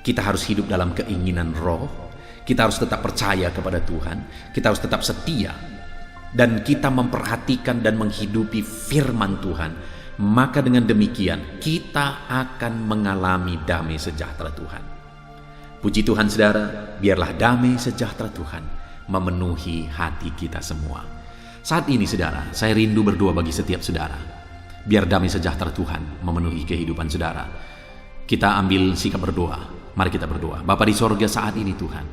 Kita harus hidup dalam keinginan roh. Kita harus tetap percaya kepada Tuhan. Kita harus tetap setia. Dan kita memperhatikan dan menghidupi firman Tuhan. Maka dengan demikian kita akan mengalami damai sejahtera Tuhan. Puji Tuhan saudara, biarlah damai sejahtera Tuhan memenuhi hati kita semua. Saat ini saudara, saya rindu berdoa bagi setiap saudara. Biar damai sejahtera Tuhan memenuhi kehidupan saudara. Kita ambil sikap berdoa. Mari kita berdoa. Bapa di sorga, saat ini Tuhan,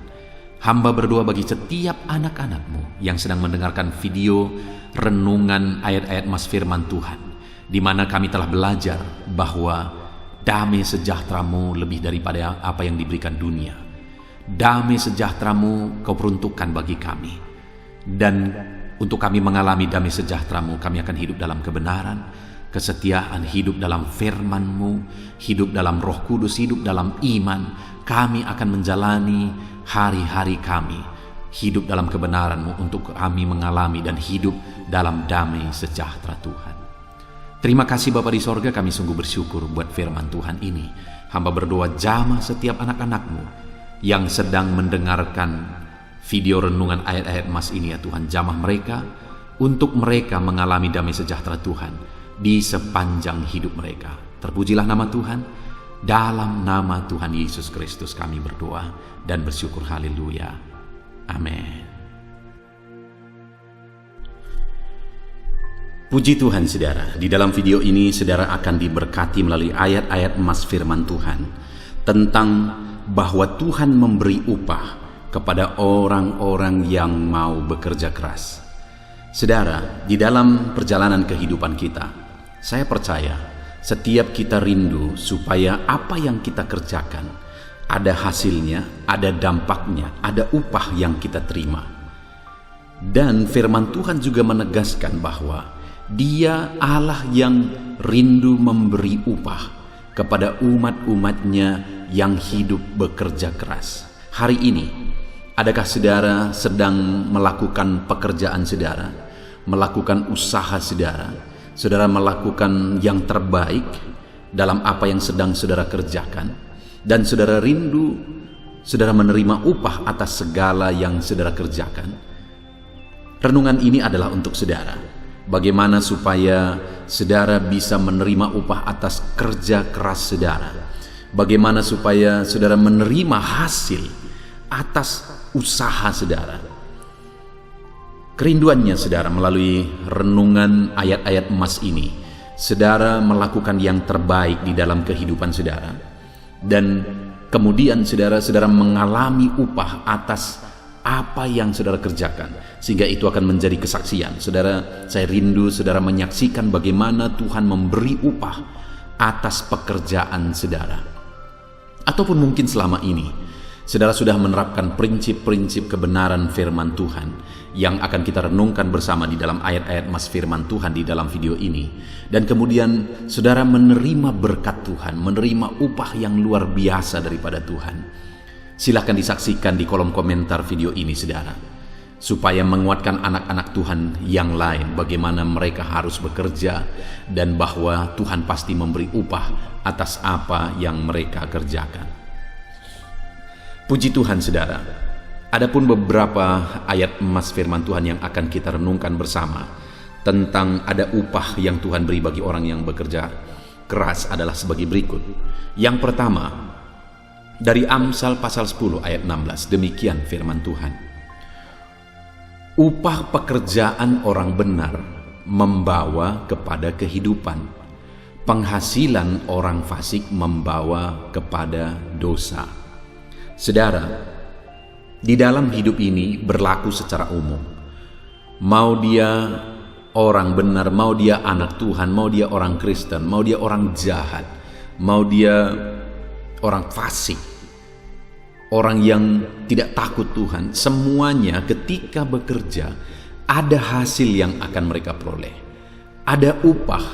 hamba berdoa bagi setiap anak-anak-Mu yang sedang mendengarkan video renungan ayat-ayat Mas firman Tuhan, di mana kami telah belajar bahwa damai sejahtera-Mu lebih daripada apa yang diberikan dunia. Damai sejahtera-Mu Kau peruntukkan bagi kami. Dan untuk kami mengalami damai sejahtera-Mu, kami akan hidup dalam kebenaran, kesetiaan, hidup dalam firman-Mu, hidup dalam Roh Kudus, hidup dalam iman. Kami akan menjalani hari-hari kami hidup dalam kebenaran-Mu untuk kami mengalami dan hidup dalam damai sejahtera Tuhan. Terima kasih Bapa di sorga, kami sungguh bersyukur buat firman Tuhan ini. Hamba berdoa jamah setiap anak-anak-Mu yang sedang mendengarkan video renungan ayat-ayat Mas ini ya Tuhan. Jamah mereka untuk mereka mengalami damai sejahtera Tuhan di sepanjang hidup mereka. Terpujilah nama Tuhan. Dalam nama Tuhan Yesus Kristus kami berdoa dan bersyukur. Haleluya. Amin. Puji Tuhan saudara, di dalam video ini saudara akan diberkati melalui ayat-ayat emas firman Tuhan tentang bahwa Tuhan memberi upah kepada orang-orang yang mau bekerja keras. Saudara, di dalam perjalanan kehidupan kita, saya percaya setiap kita rindu supaya apa yang kita kerjakan ada hasilnya, ada dampaknya, ada upah yang kita terima. Dan firman Tuhan juga menegaskan bahwa Dia Allah yang rindu memberi upah kepada umat-umatnya yang hidup bekerja keras. Hari ini, adakah saudara sedang melakukan pekerjaan saudara, melakukan usaha saudara, saudara melakukan yang terbaik dalam apa yang sedang saudara kerjakan, dan saudara rindu saudara menerima upah atas segala yang saudara kerjakan? Renungan ini adalah untuk saudara. Bagaimana supaya saudara bisa menerima upah atas kerja keras saudara? Bagaimana supaya saudara menerima hasil atas usaha saudara? Kerinduannya saudara melalui renungan ayat-ayat emas ini, saudara melakukan yang terbaik di dalam kehidupan saudara, dan kemudian saudara mengalami upah atas apa yang saudara kerjakan, sehingga itu akan menjadi kesaksian. Saudara, saya rindu saudara menyaksikan bagaimana Tuhan memberi upah atas pekerjaan saudara. Ataupun mungkin selama ini saudara sudah menerapkan prinsip-prinsip kebenaran firman Tuhan yang akan kita renungkan bersama di dalam ayat-ayat mas firman Tuhan di dalam video ini. Dan kemudian saudara menerima berkat Tuhan, menerima upah yang luar biasa daripada Tuhan. Silahkan disaksikan di kolom komentar video ini saudara, supaya menguatkan anak-anak Tuhan yang lain bagaimana mereka harus bekerja dan bahwa Tuhan pasti memberi upah atas apa yang mereka kerjakan. Puji Tuhan saudara, adapun beberapa ayat emas firman Tuhan yang akan kita renungkan bersama tentang ada upah yang Tuhan beri bagi orang yang bekerja keras adalah sebagai berikut. Yang pertama, dari Amsal pasal 10 ayat 16, demikian firman Tuhan. Upah pekerjaan orang benar membawa kepada kehidupan, penghasilan orang fasik membawa kepada dosa. Saudara, di dalam hidup ini berlaku secara umum. Mau dia orang benar, mau dia anak Tuhan, mau dia orang Kristen, mau dia orang jahat, mau dia orang fasik, orang yang tidak takut Tuhan, semuanya ketika bekerja ada hasil yang akan mereka peroleh. Ada upah,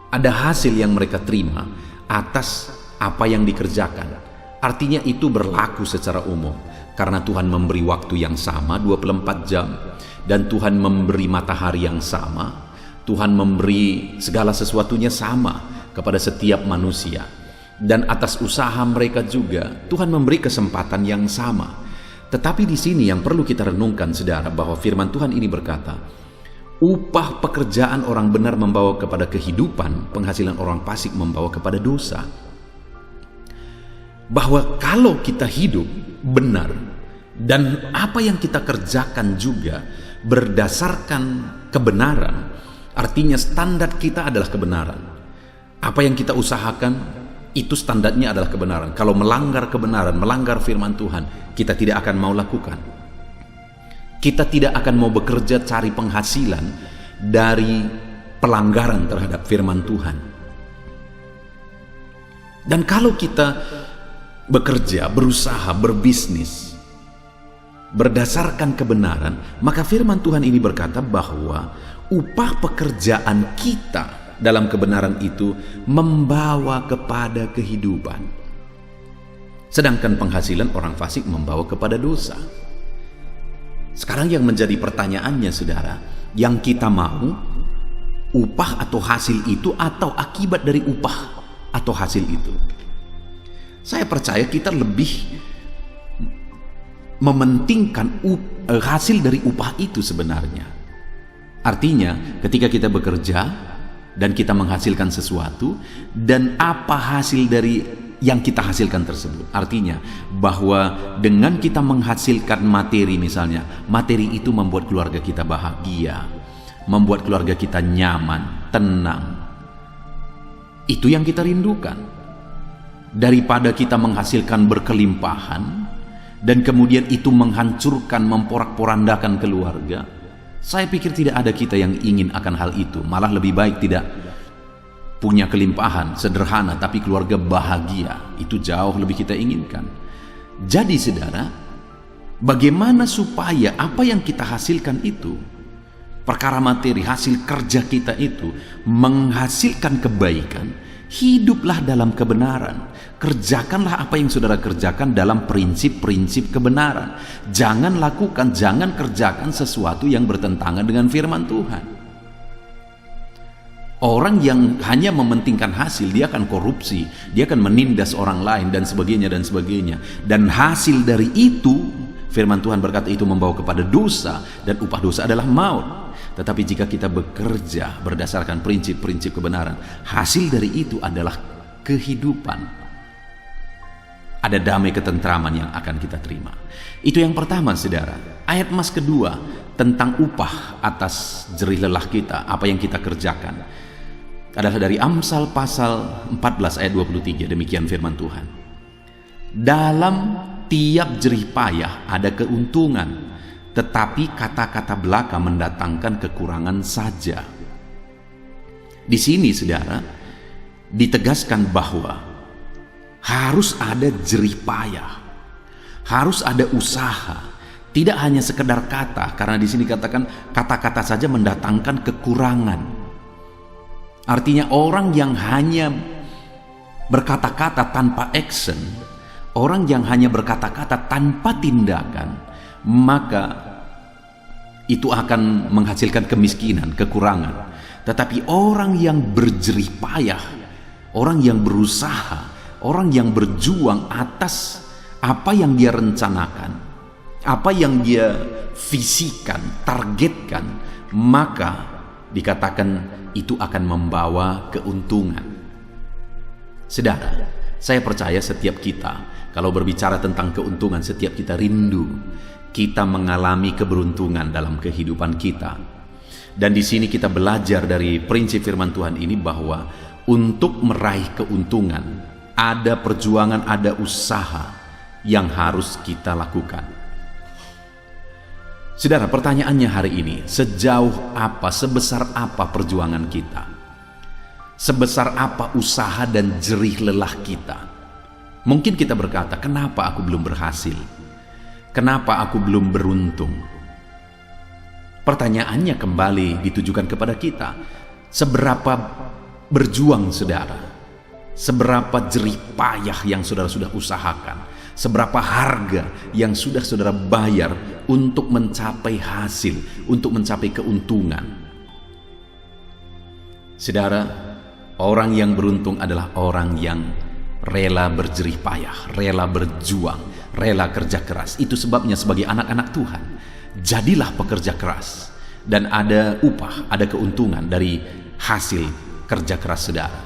ada hasil yang mereka terima atas apa yang dikerjakan. Artinya itu berlaku secara umum, karena Tuhan memberi waktu yang sama 24 jam, dan Tuhan memberi matahari yang sama, Tuhan memberi segala sesuatunya sama kepada setiap manusia, dan atas usaha mereka juga Tuhan memberi kesempatan yang sama. Tetapi di sini yang perlu kita renungkan saudara, bahwa firman Tuhan ini berkata, upah pekerjaan orang benar membawa kepada kehidupan, penghasilan orang fasik membawa kepada dosa. Bahwa kalau kita hidup benar dan apa yang kita kerjakan juga berdasarkan kebenaran, Artinya standar kita adalah kebenaran. Apa yang kita usahakan, itu standarnya adalah kebenaran. Kalau melanggar kebenaran, melanggar firman Tuhan, kita tidak akan mau lakukan. Kita tidak akan mau bekerja cari penghasilan dari pelanggaran terhadap firman Tuhan. Dan kalau kita bekerja, berusaha, berbisnis berdasarkan kebenaran, maka firman Tuhan ini berkata bahwa upah pekerjaan kita dalam kebenaran itu membawa kepada kehidupan. Sedangkan penghasilan orang fasik membawa kepada dosa. Sekarang yang menjadi pertanyaannya, saudara, yang kita mau upah atau hasil itu atau akibat dari upah atau hasil itu? Saya percaya kita lebih mementingkan hasil dari upah itu sebenarnya. Artinya ketika kita bekerja dan kita menghasilkan sesuatu, dan apa hasil dari yang kita hasilkan tersebut. Artinya bahwa dengan kita menghasilkan materi, misalnya materi itu membuat keluarga kita bahagia, membuat keluarga kita nyaman, tenang. Itu yang kita rindukan. Daripada kita menghasilkan berkelimpahan dan kemudian itu menghancurkan, memporak-porandakan keluarga, saya pikir tidak ada kita yang ingin akan hal itu. Malah lebih baik tidak punya kelimpahan, sederhana, tapi keluarga bahagia. Itu jauh lebih kita inginkan. Jadi saudara, bagaimana supaya apa yang kita hasilkan itu, perkara materi, hasil kerja kita itu menghasilkan kebaikan? Hiduplah dalam kebenaran. Kerjakanlah apa yang saudara kerjakan dalam prinsip-prinsip kebenaran. Jangan lakukan, jangan kerjakan sesuatu yang bertentangan dengan firman Tuhan. Orang yang hanya mementingkan hasil, dia akan korupsi, dia akan menindas orang lain dan sebagainya dan sebagainya. Dan hasil dari itu, firman Tuhan berkata itu membawa kepada dosa, dan upah dosa adalah maut. Tetapi jika kita bekerja berdasarkan prinsip-prinsip kebenaran, hasil dari itu adalah kehidupan. Ada damai ketentraman yang akan kita terima. Itu yang pertama, saudara. Ayat Mas kedua tentang upah atas jerih lelah kita, apa yang kita kerjakan, adalah dari Amsal pasal 14 ayat 23. Demikian firman Tuhan. Dalam tiap jerih payah ada keuntungan, tetapi kata-kata belaka mendatangkan kekurangan saja. Di sini, saudara, ditegaskan bahwa harus ada jerih payah, harus ada usaha, tidak hanya sekedar kata, karena di sini katakan kata-kata saja mendatangkan kekurangan. Artinya orang yang hanya berkata-kata tanpa action, orang yang hanya berkata-kata tanpa tindakan, maka itu akan menghasilkan kemiskinan, kekurangan. Tetapi orang yang berjerih payah, orang yang berusaha, orang yang berjuang atas apa yang dia rencanakan, apa yang dia visikan, targetkan, maka dikatakan itu akan membawa keuntungan. Saudara, saya percaya setiap kita, kalau berbicara tentang keuntungan, setiap kita rindu kita mengalami keberuntungan dalam kehidupan kita. Dan di sini kita belajar dari prinsip firman Tuhan ini bahwa untuk meraih keuntungan ada perjuangan, ada usaha yang harus kita lakukan. Saudara, pertanyaannya hari ini, sejauh apa, sebesar apa perjuangan kita? Sebesar apa usaha dan jerih lelah kita? Mungkin kita berkata, kenapa aku belum berhasil? Kenapa aku belum beruntung? Pertanyaannya kembali ditujukan kepada kita. Seberapa berjuang saudara? Seberapa jerih payah yang saudara sudah usahakan? Seberapa harga yang sudah saudara bayar untuk mencapai hasil, untuk mencapai keuntungan? Saudara, orang yang beruntung adalah orang yang rela berjerih payah, rela berjuang, rela kerja keras. Itu sebabnya sebagai anak-anak Tuhan, jadilah pekerja keras, dan ada upah, ada keuntungan dari hasil kerja keras saudara.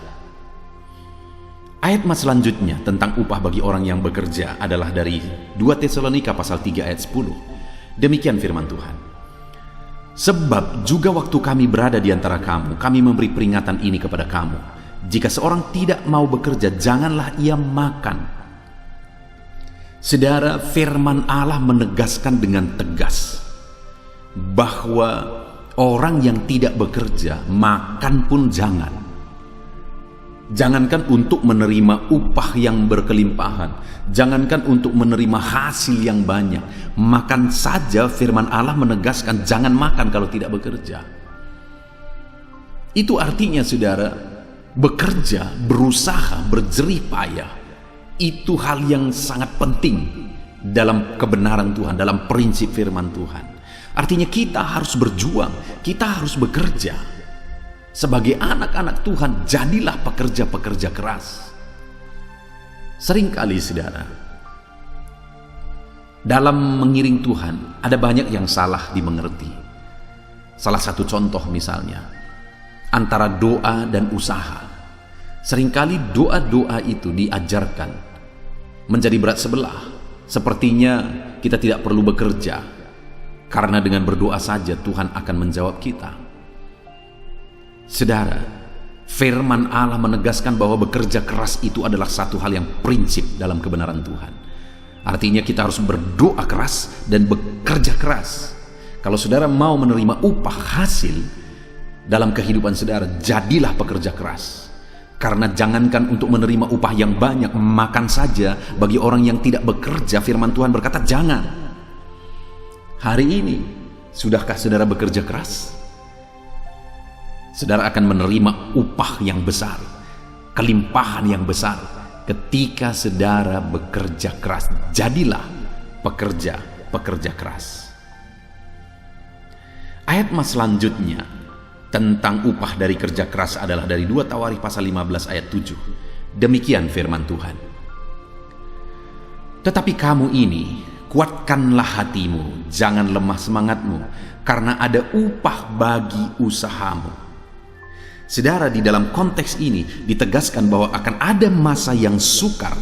Ayat mas selanjutnya tentang upah bagi orang yang bekerja adalah dari 2 Tesalonika pasal 3 ayat 10. Demikian firman Tuhan. Sebab juga waktu kami berada di antara kamu, kami memberi peringatan ini kepada kamu. Jika seorang tidak mau bekerja, janganlah ia makan. Saudara, firman Allah menegaskan dengan tegas bahwa orang yang tidak bekerja, makan pun jangan. Jangankan untuk menerima upah yang berkelimpahan, jangankan untuk menerima hasil yang banyak, makan saja firman Allah menegaskan jangan makan kalau tidak bekerja. Itu artinya saudara, bekerja, berusaha, berjerih payah, itu hal yang sangat penting dalam kebenaran Tuhan, dalam prinsip firman Tuhan. Artinya kita harus berjuang, kita harus bekerja. Sebagai anak-anak Tuhan, jadilah pekerja-pekerja keras. Seringkali saudara, dalam mengiring Tuhan ada banyak yang salah dimengerti. Salah satu contoh misalnya antara doa dan usaha. Seringkali doa-doa itu diajarkan menjadi berat sebelah. Sepertinya kita tidak perlu bekerja, karena dengan berdoa saja Tuhan akan menjawab kita. Saudara, firman Allah menegaskan bahwa bekerja keras itu adalah satu hal yang prinsip dalam kebenaran Tuhan. Artinya kita harus berdoa keras dan bekerja keras. Kalau saudara mau menerima upah hasil dalam kehidupan saudara, jadilah pekerja keras. Karena jangankan untuk menerima upah yang banyak, makan saja bagi orang yang tidak bekerja, firman Tuhan berkata jangan. Hari ini, sudahkah saudara bekerja keras? Saudara akan menerima upah yang besar, kelimpahan yang besar ketika saudara bekerja keras. Jadilah pekerja keras. Ayat mas selanjutnya tentang upah dari kerja keras adalah dari 2 Tawarikh pasal 15 ayat 7. Demikian firman Tuhan. Tetapi kamu ini, kuatkanlah hatimu, jangan lemah semangatmu, karena ada upah bagi usahamu. Saudara, di dalam konteks ini ditegaskan bahwa akan ada masa yang sukar,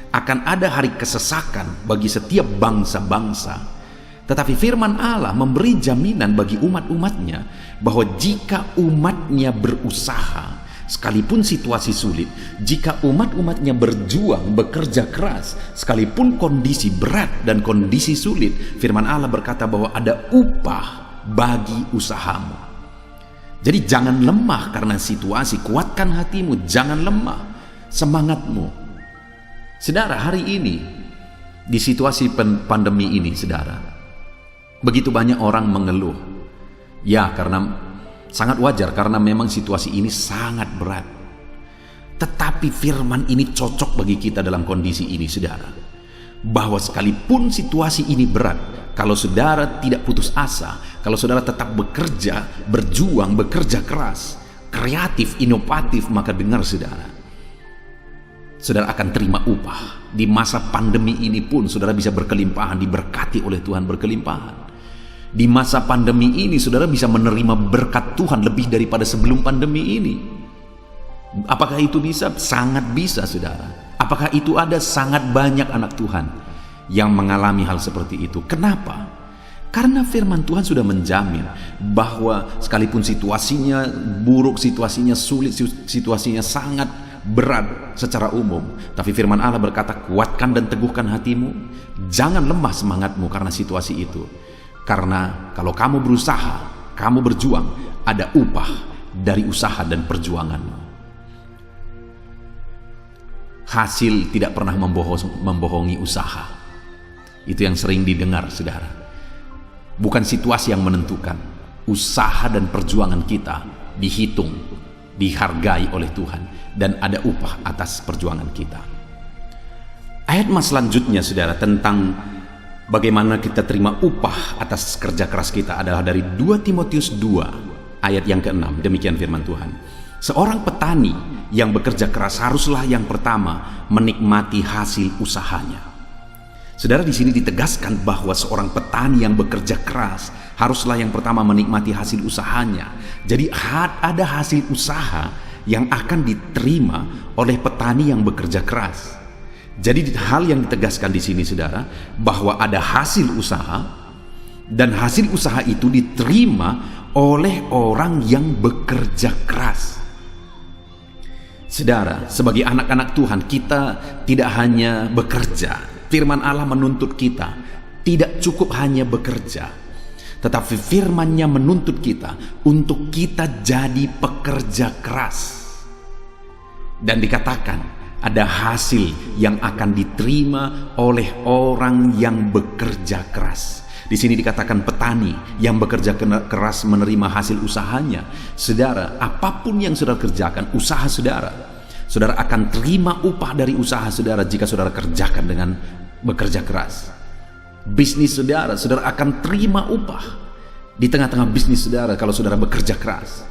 akan ada hari kesesakan bagi setiap bangsa-bangsa. Tetapi firman Allah memberi jaminan bagi umat-umatnya bahwa jika umatnya berusaha, sekalipun situasi sulit, jika umat-umatnya berjuang, bekerja keras, sekalipun kondisi berat dan kondisi sulit, firman Allah berkata bahwa ada upah bagi usahamu. Jadi jangan lemah karena situasi, kuatkan hatimu, jangan lemah semangatmu. Saudara, hari ini di situasi pandemi ini, saudara, begitu banyak orang mengeluh. Ya, karena sangat wajar, karena memang situasi ini sangat berat. Tetapi firman ini cocok bagi kita dalam kondisi ini, saudara. Bahwa sekalipun situasi ini berat, kalau saudara tidak putus asa, kalau saudara tetap bekerja, berjuang, bekerja keras, kreatif, inovatif, maka dengar saudara, saudara akan terima upah. Di masa pandemi ini pun saudara bisa berkelimpahan, diberkati oleh Tuhan berkelimpahan. Di masa pandemi ini saudara bisa menerima berkat Tuhan lebih daripada sebelum pandemi ini. Apakah itu bisa? Sangat bisa, saudara. Apakah itu ada? Sangat banyak anak Tuhan yang mengalami hal seperti itu. Kenapa? Karena firman Tuhan sudah menjamin bahwa sekalipun situasinya buruk, situasinya sulit, situasinya sangat berat secara umum, tapi firman Allah berkata, kuatkan dan teguhkan hatimu, jangan lemah semangatmu karena situasi itu. Karena kalau kamu berusaha, kamu berjuang, ada upah dari usaha dan perjuanganmu. Hasil tidak pernah membohongi usaha. Itu yang sering didengar, saudara. Bukan situasi yang menentukan. Usaha dan perjuangan kita dihitung, dihargai oleh Tuhan, dan ada upah atas perjuangan kita. Ayat mas selanjutnya, saudara, tentang bagaimana kita terima upah atas kerja keras kita adalah dari 2 Timotius 2 ayat yang ke-6. Demikian firman Tuhan. Seorang petani yang bekerja keras haruslah yang pertama menikmati hasil usahanya. Saudara, di sini ditegaskan bahwa seorang petani yang bekerja keras haruslah yang pertama menikmati hasil usahanya. Jadi ada hasil usaha yang akan diterima oleh petani yang bekerja keras. Jadi hal yang ditegaskan di sini, saudara, bahwa ada hasil usaha Dan hasil usaha itu diterima oleh orang yang bekerja keras. Saudara, sebagai anak-anak Tuhan, kita tidak hanya bekerja. Firman Allah menuntut kita tidak cukup hanya bekerja, tetapi firman-Nya menuntut kita untuk kita jadi pekerja keras. Dan dikatakan ada hasil yang akan diterima oleh orang yang bekerja keras. Di sini dikatakan petani yang bekerja keras menerima hasil usahanya. Saudara, apapun yang saudara kerjakan, usaha saudara, saudara akan terima upah dari usaha saudara jika saudara kerjakan dengan bekerja keras. Bisnis saudara, saudara akan terima upah di tengah-tengah bisnis saudara kalau saudara bekerja keras.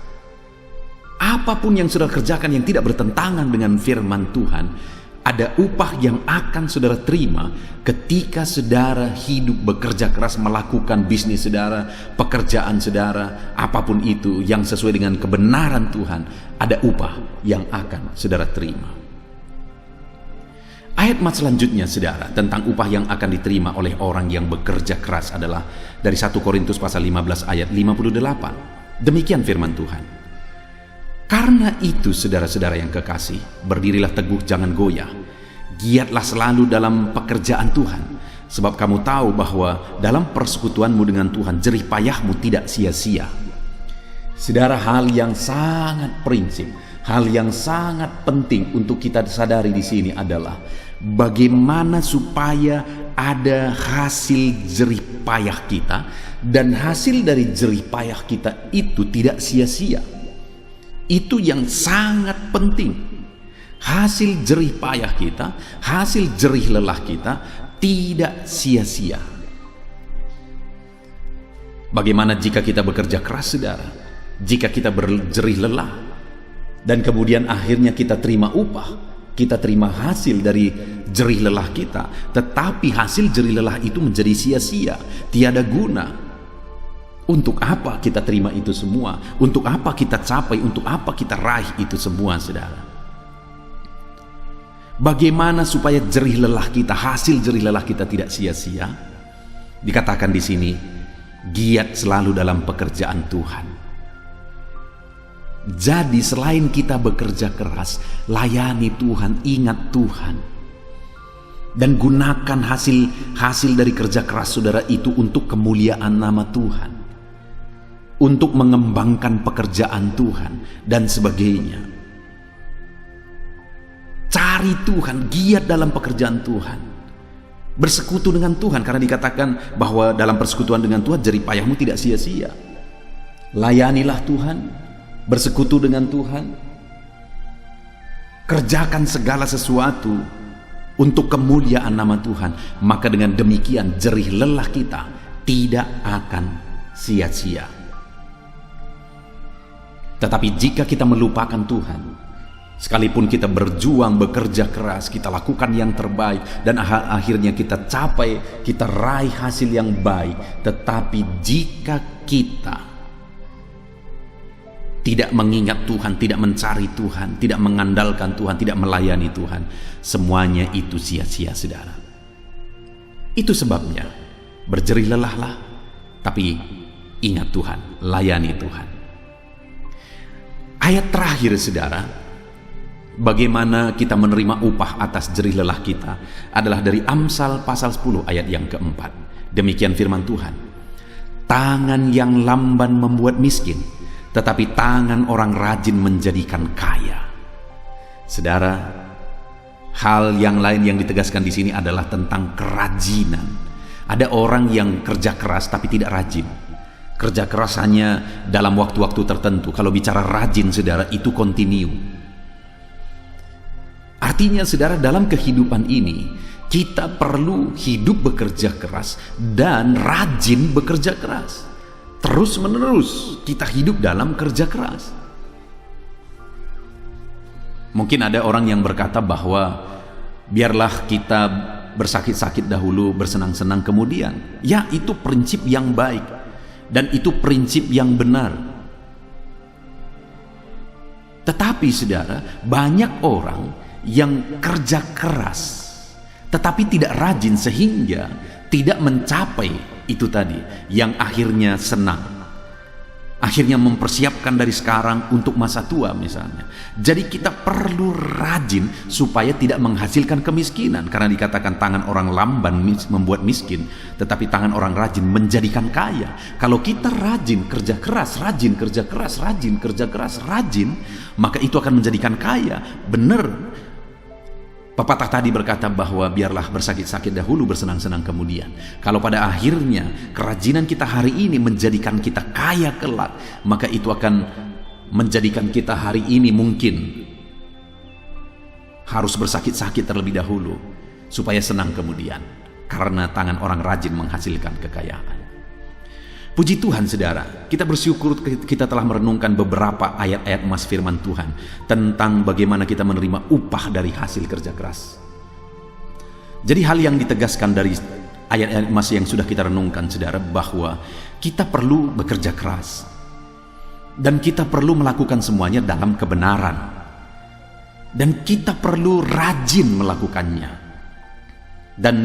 Apapun yang saudara kerjakan yang tidak bertentangan dengan firman Tuhan, ada upah yang akan saudara terima ketika saudara hidup bekerja keras melakukan bisnis saudara, pekerjaan saudara, apapun itu yang sesuai dengan kebenaran Tuhan, ada upah yang akan saudara terima. Ayat selanjutnya saudara tentang upah yang akan diterima oleh orang yang bekerja keras adalah dari 1 Korintus pasal 15 ayat 58. Demikian firman Tuhan. Karena itu saudara-saudara yang kekasih, berdirilah teguh, jangan goyah. Giatlah selalu dalam pekerjaan Tuhan, sebab kamu tahu bahwa dalam persekutuanmu dengan Tuhan jerih payahmu tidak sia-sia. Saudara, hal yang sangat prinsip, hal yang sangat penting untuk kita sadari di sini adalah bagaimana supaya ada hasil jerih payah kita, dan hasil dari jerih payah kita itu tidak sia-sia. Itu yang sangat penting. Hasil jerih payah kita, hasil jerih lelah kita tidak sia-sia. Bagaimana jika kita bekerja keras, saudara? Jika kita berjerih lelah dan kemudian akhirnya kita terima upah, kita terima hasil dari jerih lelah kita, tetapi hasil jerih lelah itu menjadi sia-sia, tiada guna. Untuk apa kita terima itu semua? Untuk apa kita capai? Untuk apa kita raih itu semua, saudara? Bagaimana supaya jerih lelah kita, hasil jerih lelah kita tidak sia-sia? Dikatakan di sini, giat selalu dalam pekerjaan Tuhan. Jadi selain kita bekerja keras, layani Tuhan, ingat Tuhan. Dan gunakan hasil dari kerja keras saudara itu untuk kemuliaan nama Tuhan, untuk mengembangkan pekerjaan Tuhan dan sebagainya. Cari Tuhan, giat dalam pekerjaan Tuhan, bersekutu dengan Tuhan, karena dikatakan bahwa dalam persekutuan dengan Tuhan jerih payahmu tidak sia-sia. Layanilah Tuhan, bersekutu dengan Tuhan, kerjakan segala sesuatu untuk kemuliaan nama Tuhan, maka dengan demikian jerih lelah kita tidak akan sia-sia. Tetapi jika kita melupakan Tuhan, sekalipun kita berjuang, bekerja keras, kita lakukan yang terbaik, dan akhirnya kita capai, kita raih hasil yang baik, tetapi jika kita tidak mengingat Tuhan, tidak mencari Tuhan, tidak mengandalkan Tuhan, tidak melayani Tuhan, semuanya itu sia-sia, saudara. Itu sebabnya berjerih lelahlah, tapi ingat Tuhan, layani Tuhan. Ayat terakhir, saudara, bagaimana kita menerima upah atas jerih lelah kita adalah dari Amsal pasal 10 ayat yang keempat. Demikian firman Tuhan. Tangan yang lamban membuat miskin, tetapi tangan orang rajin menjadikan kaya. Saudara, hal yang lain yang ditegaskan di sini adalah tentang kerajinan. Ada orang yang kerja keras tapi tidak rajin. Kerja keras hanya dalam waktu-waktu tertentu. Kalau bicara rajin, saudara, itu kontinu. Artinya, saudara, dalam kehidupan ini kita perlu hidup bekerja keras dan rajin bekerja keras. Terus menerus kita hidup dalam kerja keras. Mungkin ada orang yang berkata bahwa biarlah kita bersakit-sakit dahulu, bersenang-senang kemudian. Ya, itu prinsip yang baik. Dan itu prinsip yang benar. Tetapi, saudara, banyak orang yang kerja keras tetapi tidak rajin, sehingga tidak mencapai itu tadi yang akhirnya senang, akhirnya mempersiapkan dari sekarang untuk masa tua misalnya. Jadi kita perlu rajin supaya tidak menghasilkan kemiskinan, karena dikatakan tangan orang lamban membuat miskin, tetapi tangan orang rajin menjadikan kaya. Kalau kita rajin kerja keras, rajin kerja keras, rajin kerja keras, rajin, maka itu akan menjadikan kaya. Benar pepatah tadi berkata bahwa biarlah bersakit-sakit dahulu, bersenang-senang kemudian. Kalau pada akhirnya kerajinan kita hari ini menjadikan kita kaya kelak, maka itu akan menjadikan kita hari ini mungkin harus bersakit-sakit terlebih dahulu supaya senang kemudian, karena tangan orang rajin menghasilkan kekayaan. Puji Tuhan saudara, kita bersyukur kita telah merenungkan beberapa ayat-ayat emas firman Tuhan tentang bagaimana kita menerima upah dari hasil kerja keras. Jadi hal yang ditegaskan dari ayat-ayat emas yang sudah kita renungkan saudara, bahwa kita perlu bekerja keras dan kita perlu melakukan semuanya dalam kebenaran, dan kita perlu rajin melakukannya. Dan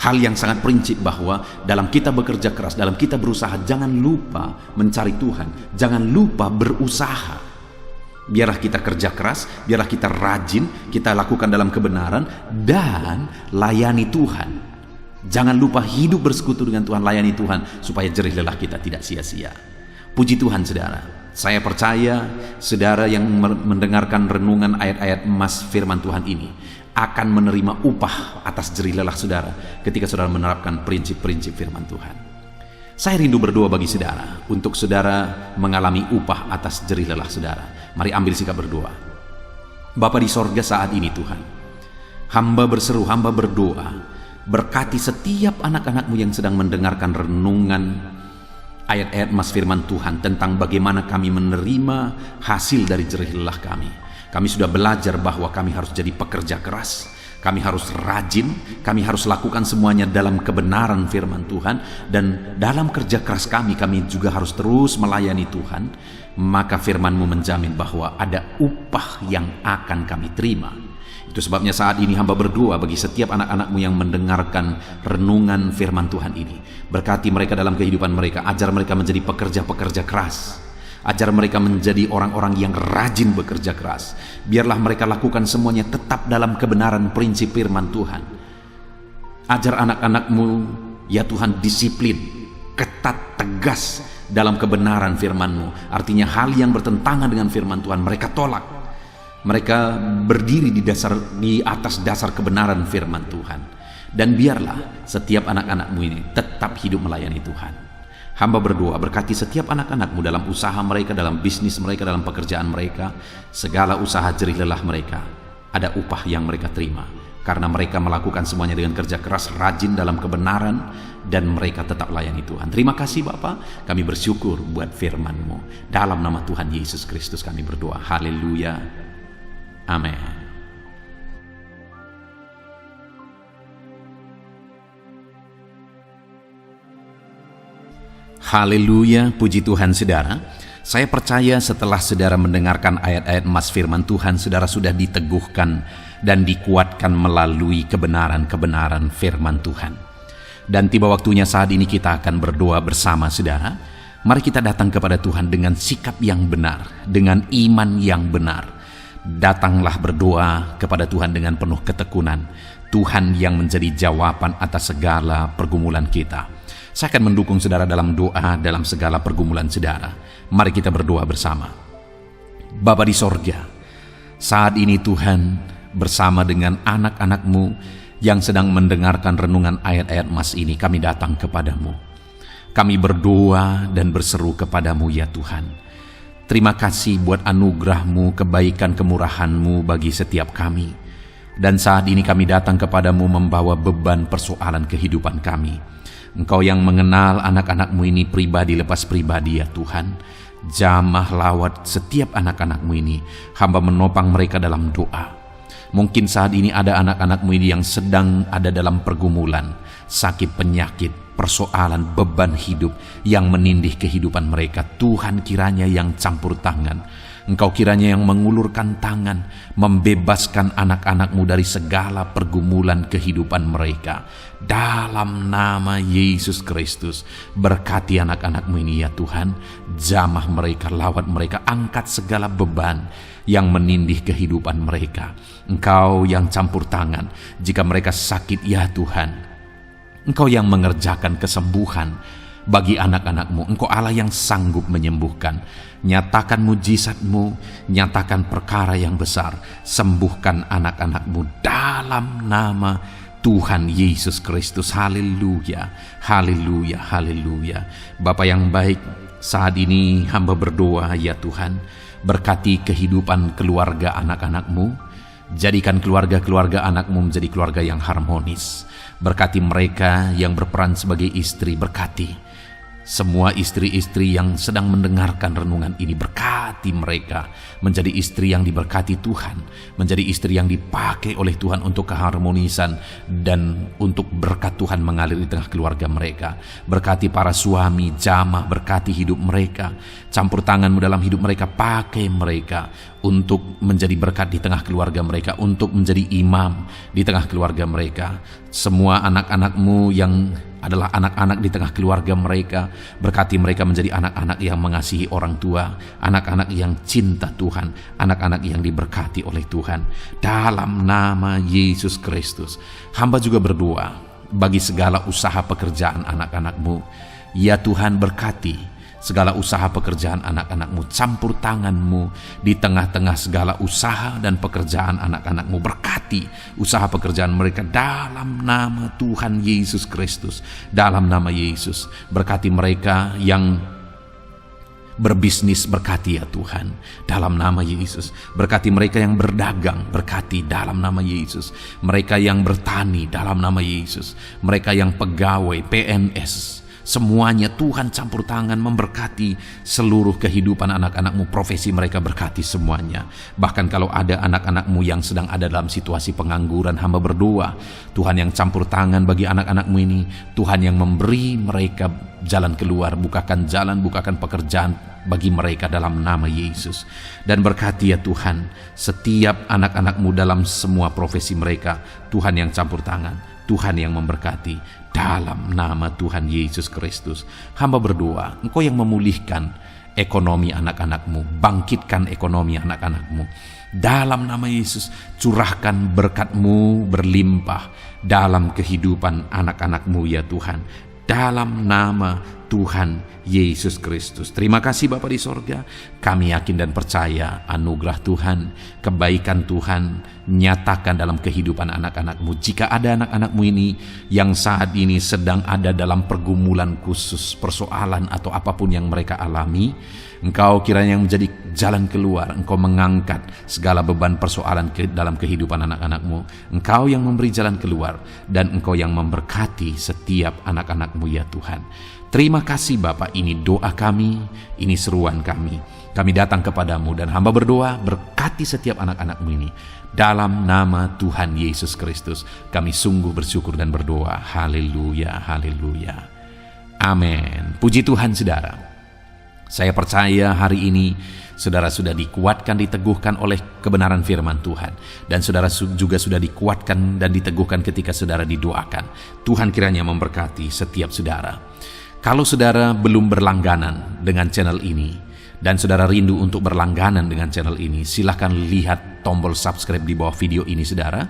hal yang sangat prinsip bahwa dalam kita bekerja keras, dalam kita berusaha, jangan lupa mencari Tuhan, jangan lupa berusaha. Biarlah kita kerja keras, biarlah kita rajin, kita lakukan dalam kebenaran dan layani Tuhan. Jangan lupa hidup bersekutu dengan Tuhan, layani Tuhan, supaya jerih lelah kita tidak sia-sia. Puji Tuhan saudara, saya percaya saudara yang mendengarkan renungan ayat-ayat emas firman Tuhan ini akan menerima upah atas jerih lelah saudara ketika saudara menerapkan prinsip-prinsip firman Tuhan. Saya rindu berdoa bagi saudara, untuk saudara mengalami upah atas jerih lelah saudara. Mari ambil sikap berdoa. Bapa di sorga, saat ini Tuhan, hamba berseru, hamba berdoa, berkati setiap anak-anak-Mu yang sedang mendengarkan renungan ayat-ayat emas firman Tuhan tentang bagaimana kami menerima hasil dari jerih lelah kami. Kami sudah belajar bahwa kami harus jadi pekerja keras, kami harus rajin, kami harus lakukan semuanya dalam kebenaran firman Tuhan, dan dalam kerja keras kami juga harus terus melayani Tuhan. Maka firman-Mu menjamin bahwa ada upah yang akan kami terima. Itu sebabnya saat ini hamba berdoa bagi setiap anak-anak-Mu yang mendengarkan renungan firman Tuhan ini. Berkati mereka dalam kehidupan mereka, ajar mereka menjadi pekerja-pekerja keras. Ajar mereka menjadi orang-orang yang rajin bekerja keras. Biarlah mereka lakukan semuanya tetap dalam kebenaran prinsip firman Tuhan. Ajar anak-anak-Mu, ya Tuhan, disiplin, ketat, tegas dalam kebenaran firman-Mu. Artinya hal yang bertentangan dengan firman Tuhan mereka tolak. Mereka berdiri di atas dasar kebenaran firman Tuhan. Dan biarlah setiap anak-anak-Mu ini tetap hidup melayani Tuhan. Hamba berdoa, berkati setiap anak-anak-Mu dalam usaha mereka, dalam bisnis mereka, dalam pekerjaan mereka, segala usaha jerih lelah mereka, ada upah yang mereka terima, karena mereka melakukan semuanya dengan kerja keras, rajin dalam kebenaran, dan mereka tetap layani Tuhan. Terima kasih Bapa, kami bersyukur buat firman-Mu. Dalam nama Tuhan Yesus Kristus kami berdoa. Haleluya. Amin. Haleluya, puji Tuhan saudara. Saya percaya setelah saudara mendengarkan ayat-ayat emas firman Tuhan, saudara sudah diteguhkan dan dikuatkan melalui kebenaran-kebenaran firman Tuhan. Dan tiba waktunya saat ini kita akan berdoa bersama saudara. Mari kita datang kepada Tuhan dengan sikap yang benar, dengan iman yang benar. Datanglah berdoa kepada Tuhan dengan penuh ketekunan. Tuhan yang menjadi jawaban atas segala pergumulan kita. Saya akan mendukung saudara dalam doa dalam segala pergumulan saudara. Mari kita berdoa bersama. Bapa di sorga, saat ini Tuhan bersama dengan anak-anak-Mu yang sedang mendengarkan renungan ayat-ayat emas ini, kami datang kepadamu. Kami berdoa dan berseru kepadamu ya Tuhan. Terima kasih buat anugerah-Mu, kebaikan kemurahan-Mu bagi setiap kami. Dan saat ini kami datang kepadamu membawa beban persoalan kehidupan kami. Engkau yang mengenal anak-anak-Mu ini pribadi lepas pribadi ya Tuhan. Jamah lawat setiap anak-anak-Mu ini. Hamba menopang mereka dalam doa. Mungkin saat ini ada anak-anak-Mu ini yang sedang ada dalam pergumulan, sakit penyakit, persoalan, beban hidup yang menindih kehidupan mereka. Tuhan kiranya yang campur tangan Engkau kiranya yang mengulurkan tangan, membebaskan anak-anak-Mu dari segala pergumulan kehidupan mereka. Dalam nama Yesus Kristus, berkati anak-anak-Mu ini ya Tuhan. Jamah mereka, lawat mereka, angkat segala beban yang menindih kehidupan mereka. Engkau yang campur tangan jika mereka sakit ya Tuhan. Engkau yang mengerjakan kesembuhan bagi anak-anak-Mu. Engkau Allah yang sanggup menyembuhkan. Nyatakan mujizat-Mu, nyatakan perkara yang besar. Sembuhkan anak-anak-Mu dalam nama Tuhan Yesus Kristus. Haleluya, haleluya, haleluya. Bapa yang baik, saat ini hamba berdoa ya Tuhan, berkati kehidupan keluarga anak-anak-Mu. Jadikan keluarga-keluarga anak-Mu menjadi keluarga yang harmonis. Berkati mereka yang berperan sebagai istri, berkati semua istri-istri yang sedang mendengarkan renungan ini, berkati mereka menjadi istri yang diberkati Tuhan, menjadi istri yang dipakai oleh Tuhan untuk keharmonisan dan untuk berkat Tuhan mengalir di tengah keluarga mereka. Berkati para suami, jamah, berkati hidup mereka. Campur tangan-Mu dalam hidup mereka, pakai mereka untuk menjadi berkat di tengah keluarga mereka, untuk menjadi imam di tengah keluarga mereka. Semua anak-anak-Mu yang adalah anak-anak di tengah keluarga mereka, berkati mereka menjadi anak-anak yang mengasihi orang tua, anak-anak yang cinta Tuhan, anak-anak yang diberkati oleh Tuhan. Dalam nama Yesus Kristus, hamba juga berdoa bagi segala usaha pekerjaan anak-anak-Mu. Ya Tuhan, berkati segala usaha pekerjaan anak-anak-Mu, campur tangan-Mu di tengah-tengah segala usaha dan pekerjaan anak-anak-Mu. Berkati usaha pekerjaan mereka dalam nama Tuhan Yesus Kristus. Dalam nama Yesus, berkati mereka yang berbisnis, berkati ya Tuhan, dalam nama Yesus. Berkati mereka yang berdagang, berkati dalam nama Yesus. Mereka yang bertani, dalam nama Yesus. Mereka yang pegawai, PNS, semuanya Tuhan campur tangan memberkati seluruh kehidupan anak-anak-Mu, profesi mereka berkati semuanya. Bahkan kalau ada anak-anak-Mu yang sedang ada dalam situasi pengangguran, hamba berdoa Tuhan yang campur tangan bagi anak-anak-Mu ini, Tuhan yang memberi mereka jalan keluar, bukakan jalan, bukakan pekerjaan bagi mereka dalam nama Yesus. Dan berkati ya Tuhan setiap anak-anak-Mu dalam semua profesi mereka, Tuhan yang campur tangan, Tuhan yang memberkati. Dalam nama Tuhan Yesus Kristus, hamba berdoa Engkau yang memulihkan ekonomi anak-anak-Mu, bangkitkan ekonomi anak-anak-Mu. Dalam nama Yesus, curahkan berkat-Mu berlimpah dalam kehidupan anak-anak-Mu ya Tuhan. Dalam nama Tuhan Yesus Kristus. Terima kasih Bapa di sorga. Kami yakin dan percaya anugerah Tuhan, kebaikan Tuhan nyatakan dalam kehidupan anak-anak-Mu. Jika ada anak-anak-Mu ini yang saat ini sedang ada dalam pergumulan khusus, persoalan atau apapun yang mereka alami, Engkau kiranya yang menjadi jalan keluar. Engkau mengangkat segala beban persoalan dalam kehidupan anak-anak-Mu. Engkau yang memberi jalan keluar, dan Engkau yang memberkati setiap anak-anak-Mu ya Tuhan. Terima kasih Bapa, ini doa kami, ini seruan kami. Kami datang kepadamu dan hamba berdoa, berkati setiap anak-anak-Mu ini. Dalam nama Tuhan Yesus Kristus, kami sungguh bersyukur dan berdoa. Haleluya, haleluya. Amin. Puji Tuhan saudara. Saya percaya hari ini saudara sudah dikuatkan, diteguhkan oleh kebenaran firman Tuhan. Dan saudara juga sudah dikuatkan dan diteguhkan ketika saudara didoakan. Tuhan kiranya memberkati setiap saudara. Kalau saudara belum berlangganan dengan channel ini, dan saudara rindu untuk berlangganan dengan channel ini, silahkan lihat tombol subscribe di bawah video ini saudara.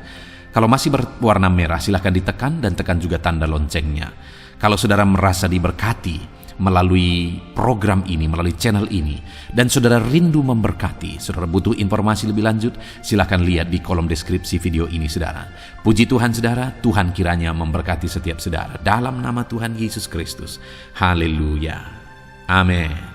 Kalau masih berwarna merah, silahkan ditekan dan tekan juga tanda loncengnya. Kalau saudara merasa diberkati melalui program ini, melalui channel ini, dan saudara rindu memberkati, saudara butuh informasi lebih lanjut, silakan lihat di kolom deskripsi video ini saudara. Puji Tuhan saudara, Tuhan kiranya memberkati setiap saudara dalam nama Tuhan Yesus Kristus. Haleluya. Amin.